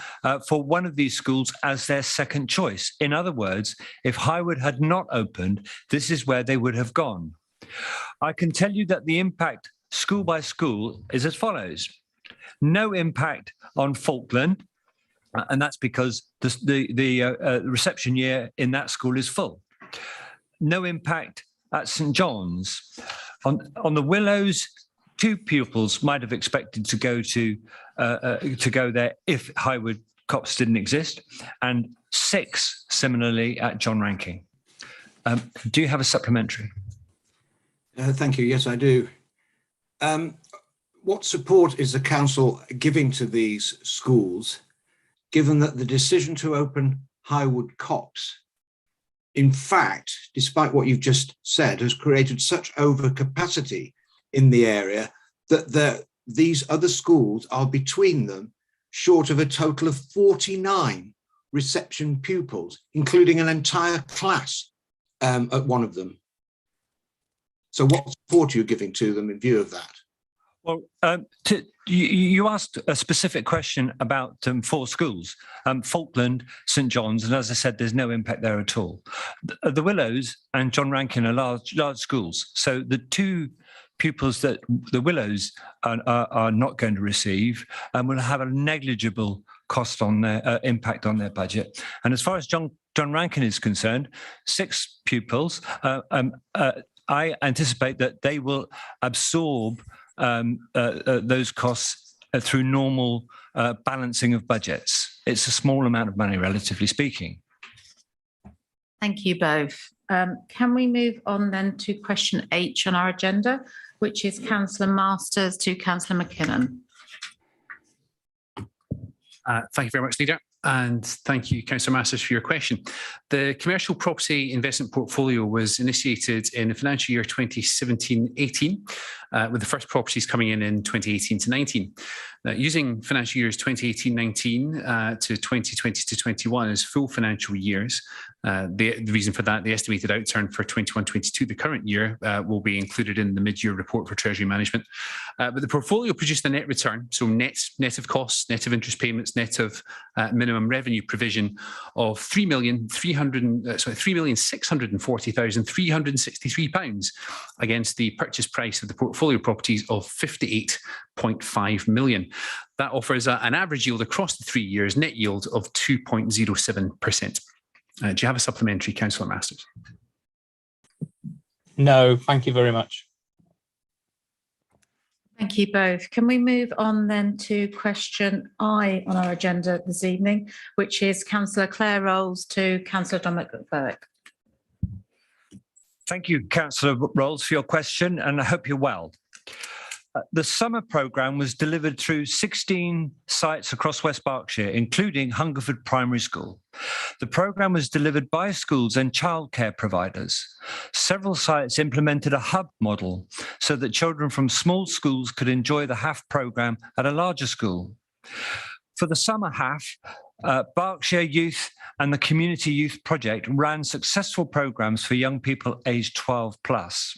for one of these schools as their second choice. In other words, if Highwood had not opened, this is where they would have gone. I can tell you that the impact school by school is as follows. No impact on Falkland, and that's because the reception year in that school is full. No impact at St John's. On the Willows, 2 pupils might have expected to go there if Highwood Copse didn't exist, and 6 similarly at John Ranking. Do you have a supplementary? Thank you. Yes, I do. What support is the council giving to these schools, given that the decision to open Highwood Copse in fact, despite what you've just said, has created such overcapacity in the area that these other schools are between them short of a total of 49 reception pupils, including an entire class at one of them. So what support are you giving to them in view of that? Well, you asked a specific question about 4 schools, Falkland, St John's, and as I said, there's no impact there at all. The Willows and John Rankin are large schools. So the 2 pupils that the Willows are not going to receive will have a negligible cost on their impact on their budget. And as far as John Rankin is concerned, 6 pupils, I anticipate that they will absorb those costs through normal balancing of budgets. It's a small amount of money, relatively speaking. Thank you both. Can we move on then to question H on our agenda, which is Councillor Masters to Councillor McKinnon. Thank you very much, Leader. And thank you, Councillor Masters, for your question. The commercial property investment portfolio was initiated in the financial year 2017-18, with the first properties coming in 2018-19. Using financial years 2018-19 to 2020-21 as full financial years, the reason for that, the estimated outturn for 21-22, the current year, will be included in the mid-year report for Treasury Management. But the portfolio produced a net return, so net of costs, net of interest payments, net of minimum revenue provision of £3,640,363 against the purchase price of the portfolio properties of 58.5 million. That offers an average yield across the 3 years, net yield of 2.07%. Do you have a supplementary, Councillor Masters? No, thank you very much. Thank you both. Can we move on then to question I on our agenda this evening, which is Councillor Claire Rolls to Councillor Dominic Berwick. Thank you, Councillor Rolls, for your question, and I hope you're well. The summer programme was delivered through 16 sites across West Berkshire, including Hungerford Primary School. The programme was delivered by schools and childcare providers. Several sites implemented a hub model so that children from small schools could enjoy the HAF programme at a larger school. For the summer HAF, Berkshire Youth and the Community Youth Project ran successful programmes for young people aged 12 plus.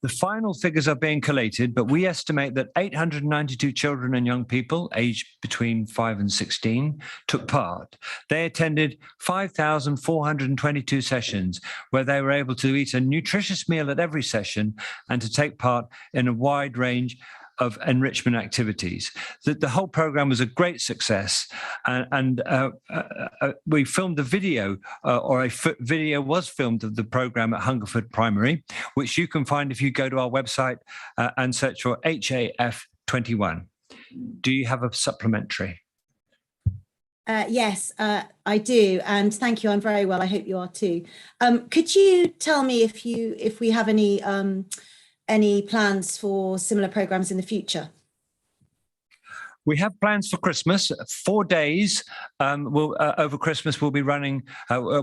The final figures are being collated, but we estimate that 892 children and young people aged between 5 and 16 took part. They attended 5,422 sessions where they were able to eat a nutritious meal at every session and to take part in a wide range of enrichment activities. The whole program was a great success, and we filmed a video, or a video was filmed of the program at Hungerford Primary, which you can find if you go to our website and search for HAF 21. Do you have a supplementary? Yes, I do, and thank you. I'm very well. I hope you are too. Could you tell me if we have any plans for similar programs in the future? We have plans for Christmas. 4 days over Christmas we'll be running.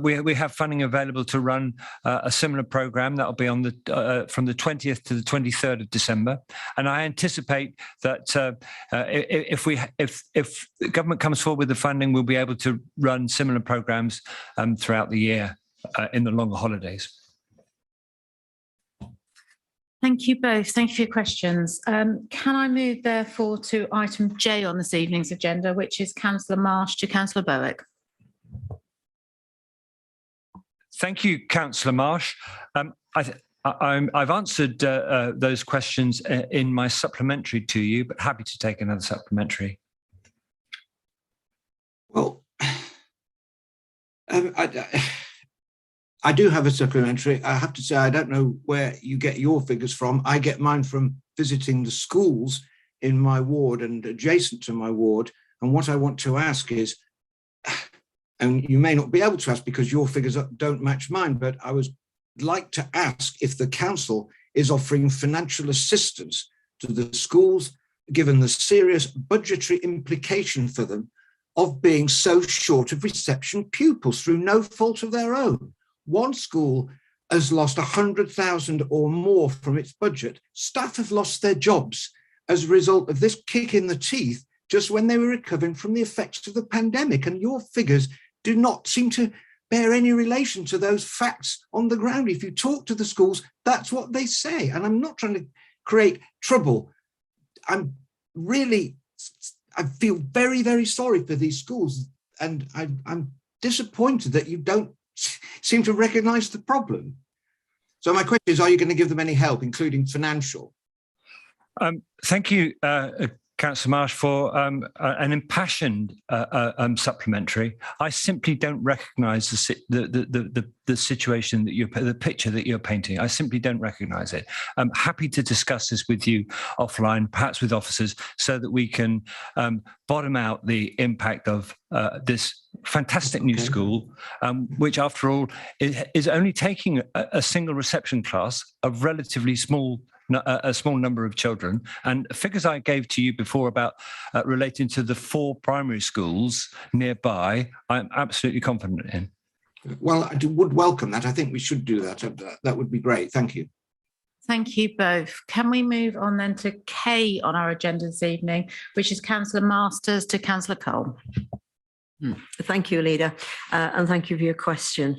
We have funding available to run a similar program that will be on the from the 20th to the 23rd of December. And I anticipate that if the government comes forward with the funding, we'll be able to run similar programs throughout the year in the longer holidays. Thank you both. Thank you for your questions. Can I move therefore to item J on this evening's agenda, which is Councillor Marsh to Councillor Berwick. Thank you, Councillor Marsh. I've answered those questions in my supplementary to you, but happy to take another supplementary. Well, I do have a supplementary. I have to say, I don't know where you get your figures from. I get mine from visiting the schools in my ward and adjacent to my ward. And what I want to ask is, and you may not be able to ask because your figures don't match mine, but I would like to ask if the council is offering financial assistance to the schools, given the serious budgetary implication for them of being so short of reception pupils through no fault of their own. one school has lost 100,000 or more from its budget. Staff have lost their jobs as a result of this kick in the teeth just when they were recovering from the effects of the pandemic. And your figures do not seem to bear any relation to those facts on the ground. If you talk to the schools, that's what they say. And I'm not trying to create trouble. I feel very, very sorry for these schools. And I'm disappointed that you don't seem to recognize the problem. So my question is, are you going to give them any help, including financial? Thank you, Councillor Marsh, for an impassioned supplementary. I simply don't recognise the situation that the picture that you're painting. I simply don't recognise it. I'm happy to discuss this with you offline, perhaps with officers, so that we can bottom out the impact of this fantastic new school, which, after all, is only taking a single reception class of relatively a small number of children. And figures I gave to you before about relating to the 4 primary schools nearby, I'm absolutely confident in. Well, I would welcome that. I think we should do that. That would be great. Thank you. Thank you both. Can we move on then to K on our agenda this evening, which is Councillor Masters to Councillor Cole. Thank you, Leader, and thank you for your question,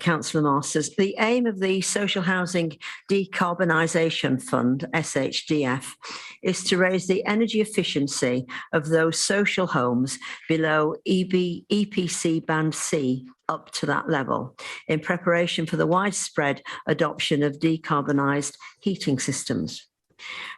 Councillor Masters. The aim of the Social Housing Decarbonisation Fund, SHDF, is to raise the energy efficiency of those social homes below EPC Band C up to that level, in preparation for the widespread adoption of decarbonised heating systems.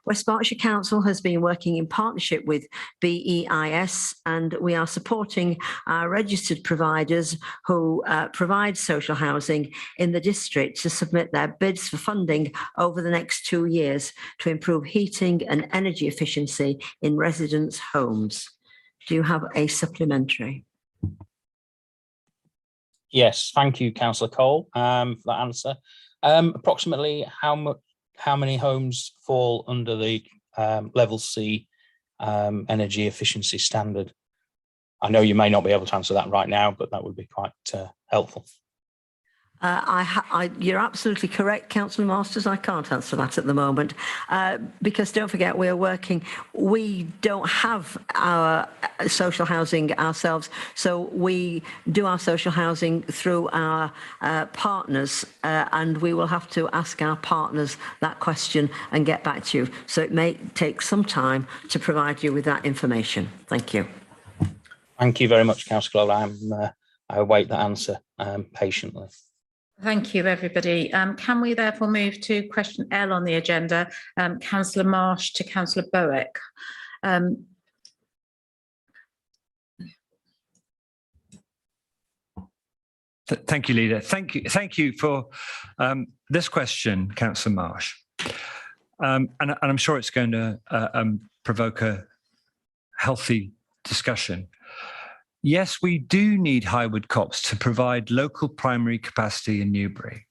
West Berkshire Council has been working in partnership with BEIS, and we are supporting our registered providers who provide social housing in the district to submit their bids for funding over the next 2 years to improve heating and energy efficiency in residents' homes. Do you have a supplementary? Yes, thank you, Councillor Cole, for that answer. Approximately how many homes fall under the level C energy efficiency standard? I know you may not be able to answer that right now, but that would be quite helpful. You're absolutely correct, Councillor Masters. I can't answer that at the moment because don't forget we don't have our social housing ourselves, so we do our social housing through our partners, and we will have to ask our partners that question and get back to you. So it may take some time to provide you with that information. Thank you. Thank you very much, Councillor Cole. I await that answer patiently. Thank you, everybody. Can we therefore move to question L on the agenda, Councillor Marsh to Councillor Bowick? Thank you, Leader. Thank you for this question, Councillor Marsh. And I'm sure it's going to provoke a healthy discussion. Yes, we do need Highwood Copse to provide local primary capacity in Newbury.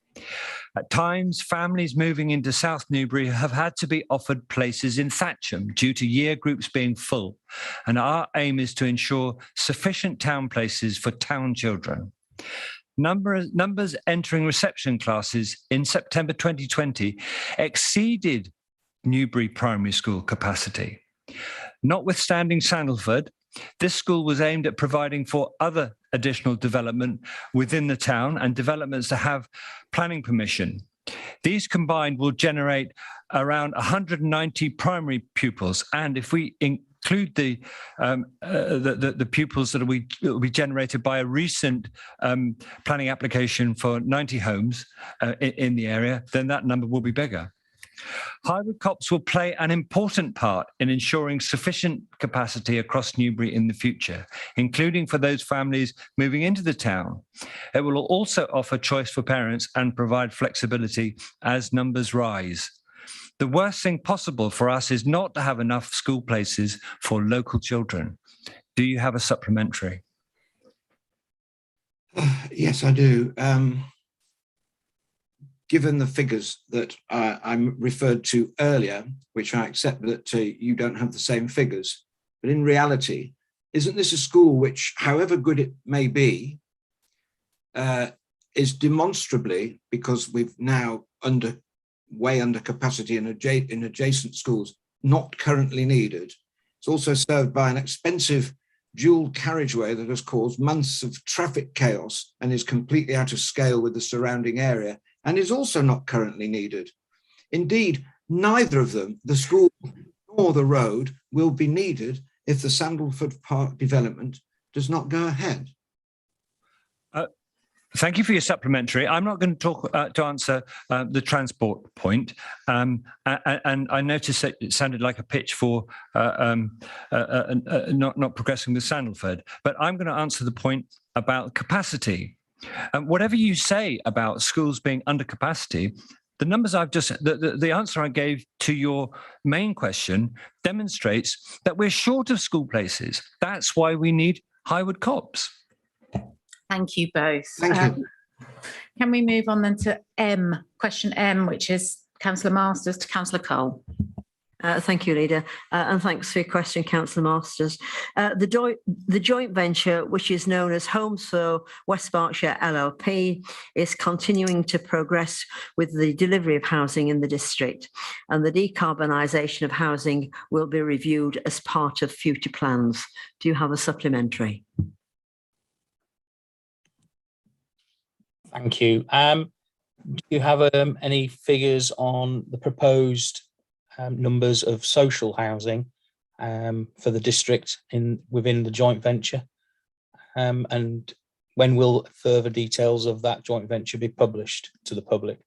At times, families moving into South Newbury have had to be offered places in Thatcham due to year groups being full, and our aim is to ensure sufficient town places for town children. Numbers entering reception classes in September 2020 exceeded Newbury Primary School capacity. Notwithstanding Sandalford, this school was aimed at providing for other additional development within the town and developments to have planning permission. These combined will generate around 190 primary pupils, and if we include the pupils that will be generated by a recent planning application for 90 homes in the area, then that number will be bigger. Highwood Copse will play an important part in ensuring sufficient capacity across Newbury in the future, including for those families moving into the town. It will also offer choice for parents and provide flexibility as numbers rise. The worst thing possible for us is not to have enough school places for local children. Do you have a supplementary? Yes, I do. Given the figures that I referred to earlier, which I accept that you don't have the same figures, but in reality, isn't this a school which, however good it may be, is demonstrably, because we've now way under capacity in adjacent schools, not currently needed. It's also served by an expensive dual carriageway that has caused months of traffic chaos and is completely out of scale with the surrounding area, and is also not currently needed. Indeed, neither of them, the school nor the road, will be needed if the Sandalford Park development does not go ahead. Thank you for your supplementary. I'm not going to talk to answer the transport point, and I noticed that it sounded like a pitch for not progressing with Sandalford. But I'm going to answer the point about capacity. Whatever you say about schools being under capacity, the numbers I've just the answer I gave to your main question demonstrates that we're short of school places. That's why we need Highwood Copse. Thank you both. Thank you. Can we move on then to question M, which is Councillor Masters to Councillor Cole. Thank you, Leader, and thanks for your question, Councillor Masters. The joint venture, which is known as Homes for West Berkshire LLP, is continuing to progress with the delivery of housing in the district, and the decarbonisation of housing will be reviewed as part of future plans. Do you have a supplementary? Thank you. Do you have any figures on the proposed numbers of social housing for the district within the joint venture? And when will further details of that joint venture be published to the public?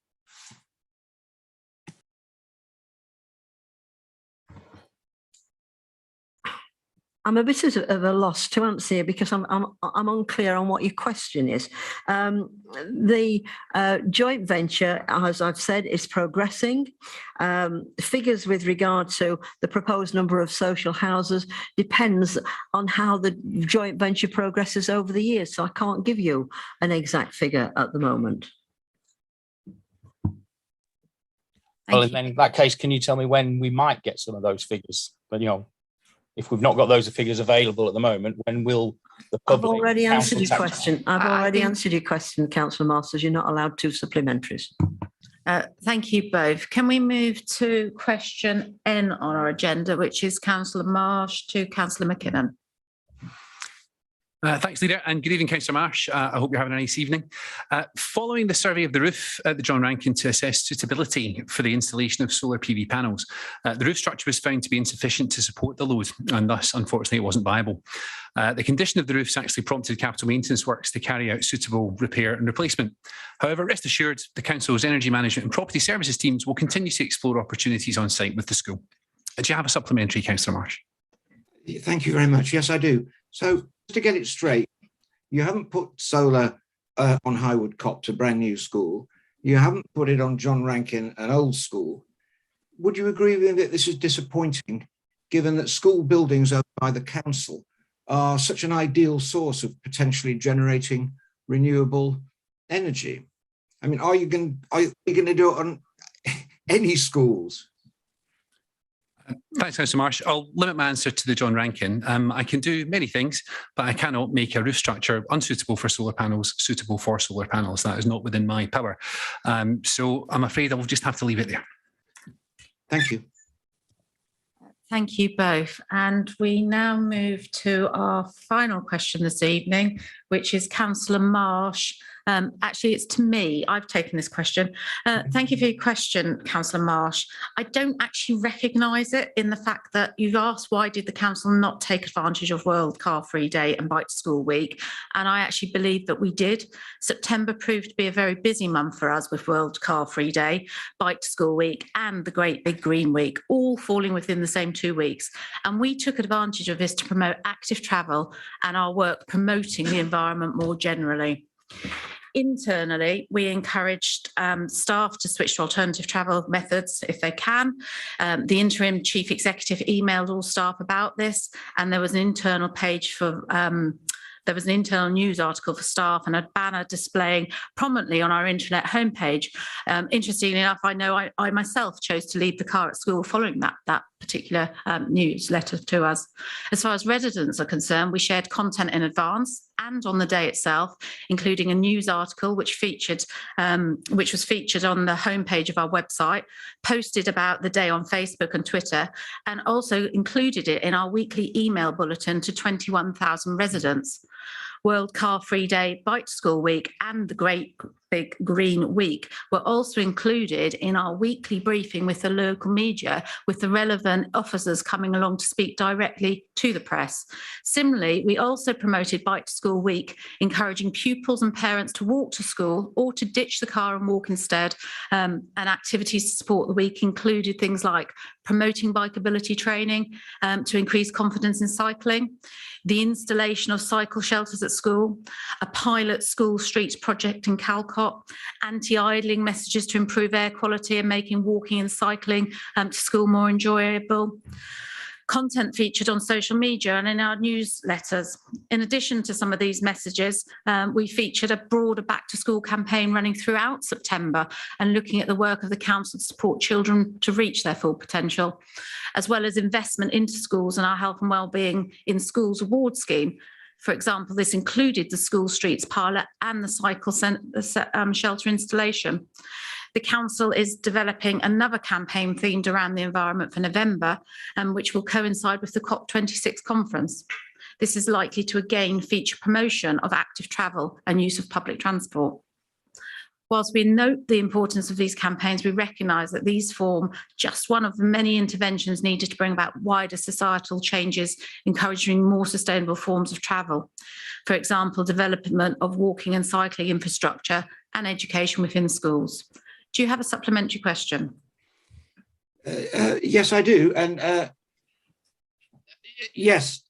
I'm a bit of a loss to answer here because I'm unclear on what your question is. The joint venture, as I've said, is progressing. Figures with regard to the proposed number of social houses depends on how the joint venture progresses over the years. So I can't give you an exact figure at the moment. Well, in that case, can you tell me when we might get some of those figures? But, if we've not got those figures available at the moment, when will the public? I've already answered your question. I've already answered your question, Councillor Masters. You're not allowed two supplementaries. Thank you both. Can we move to question N on our agenda, which is Councillor Marsh to Councillor McKinnon? Thanks, Leader, and good evening, Councillor Marsh. I hope you're having a nice evening. Following the survey of the roof at the John Rankin to assess suitability for the installation of solar PV panels, the roof structure was found to be insufficient to support the load, and thus, unfortunately, it wasn't viable. The condition of the roofs actually prompted capital maintenance works to carry out suitable repair and replacement. However, rest assured, the Council's energy management and property services teams will continue to explore opportunities on site with the school. Do you have a supplementary, Councillor Marsh? Thank you very much. Yes, I do. So, to get it straight, you haven't put solar on Highwood Copse, a brand new school. You haven't put it on John Rankin, an old school. Would you agree with me that this is disappointing, given that school buildings owned by the council are such an ideal source of potentially generating renewable energy? I mean, are you going to do it on any schools? Thanks, Councillor Marsh. I'll limit my answer to the John Rankin. I can do many things, but I cannot make a roof structure unsuitable for solar panels suitable for solar panels. That is not within my power. So I'm afraid I will just have to leave it there. Thank you. Thank you both. And we now move to our final question this evening, which is Councillor Marsh. Actually, it's to me. I've taken this question. Thank you for your question, Councillor Marsh. I don't actually recognise it in the fact that you've asked why did the council not take advantage of World Car Free Day and Bike to School Week, and I actually believe that we did. September proved to be a very busy month for us with World Car Free Day, Bike to School Week and the Great Big Green Week, all falling within the same 2 weeks. And we took advantage of this to promote active travel and our work promoting the environment more generally. Internally, we encouraged staff to switch to alternative travel methods if they can. The interim chief executive emailed all staff about this, and there was an internal page for there was an internal news article for staff and a banner displaying prominently on our intranet homepage. Interestingly enough, I know I myself chose to leave the car at school following that particular newsletter to us. As far as residents are concerned, we shared content in advance and on the day itself, including a news article which was featured on the homepage of our website, posted about the day on Facebook and Twitter, and also included it in our weekly email bulletin to 21,000 residents. World Car Free Day, Bike to School Week and the Great Big Green Week were also included in our weekly briefing with the local media, with the relevant officers coming along to speak directly to the press. Similarly, we also promoted Bike to School Week, encouraging pupils and parents to walk to school or to ditch the car and walk instead. And activities to support the week included things like promoting bikeability training to increase confidence in cycling, the installation of cycle shelters at school, a pilot school streets project in Calcott, anti-idling messages to improve air quality and making walking and cycling to school more enjoyable. Content featured on social media and in our newsletters. In addition to some of these messages, we featured a broader back to school campaign running throughout September and looking at the work of the council to support children to reach their full potential, as well as investment into schools and our health and wellbeing in schools award scheme. For example, this included the school streets pilot and the cycle shelter installation. The council is developing another campaign themed around the environment for November, which will coincide with the COP26 conference. This is likely to again feature promotion of active travel and use of public transport. Whilst we note the importance of these campaigns, we recognise that these form just one of the many interventions needed to bring about wider societal changes, encouraging more sustainable forms of travel. For example, development of walking and cycling infrastructure and education within schools. Do you have a supplementary question? Yes, I do. And yes,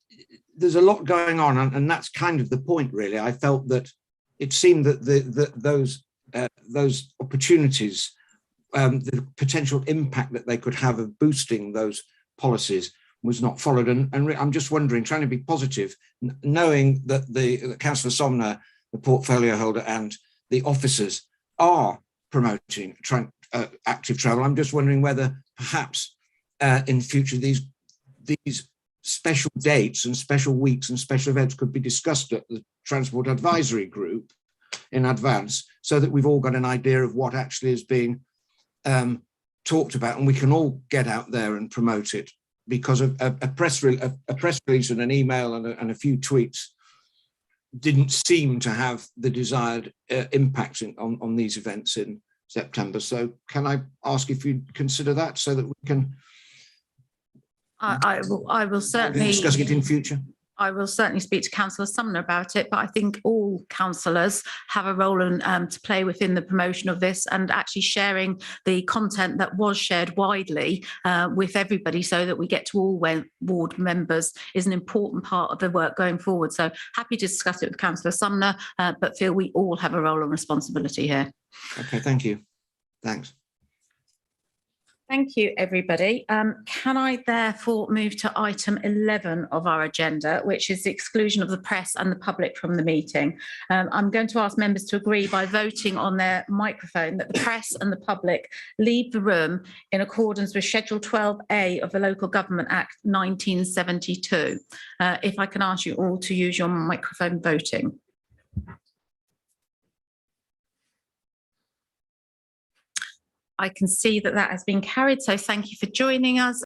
there's a lot going on, and that's kind of the point, really. I felt that it seemed that those opportunities, the potential impact that they could have of boosting those policies was not followed. And I'm just wondering, trying to be positive, knowing that the Councillor Somner, the portfolio holder, and the officers are promoting active travel. I'm just wondering whether perhaps in future these special dates and special weeks and special events could be discussed at the Transport Advisory Group in advance, so that we've all got an idea of what actually is being talked about, and we can all get out there and promote it. Because a press release and an email and a few tweets didn't seem to have the desired impact on these events in September. So can I ask if you'd consider that, so that we can I will certainly discussing it in future? I will certainly speak to Councillor Sumner about it, but I think all councillors have a role to play within the promotion of this, and actually sharing the content that was shared widely with everybody, so that we get to all ward members, is an important part of the work going forward. So happy to discuss it with Councillor Sumner, but feel we all have a role and responsibility here. Okay, thank you. Thanks. Thank you, everybody. Can I therefore move to item 11 of our agenda, which is the exclusion of the press and the public from the meeting? I'm going to ask members to agree by voting on their microphone that the press and the public leave the room in accordance with Schedule 12A of the Local Government Act 1972. If I can ask you all to use your microphone voting. I can see that that has been carried, so thank you for joining us.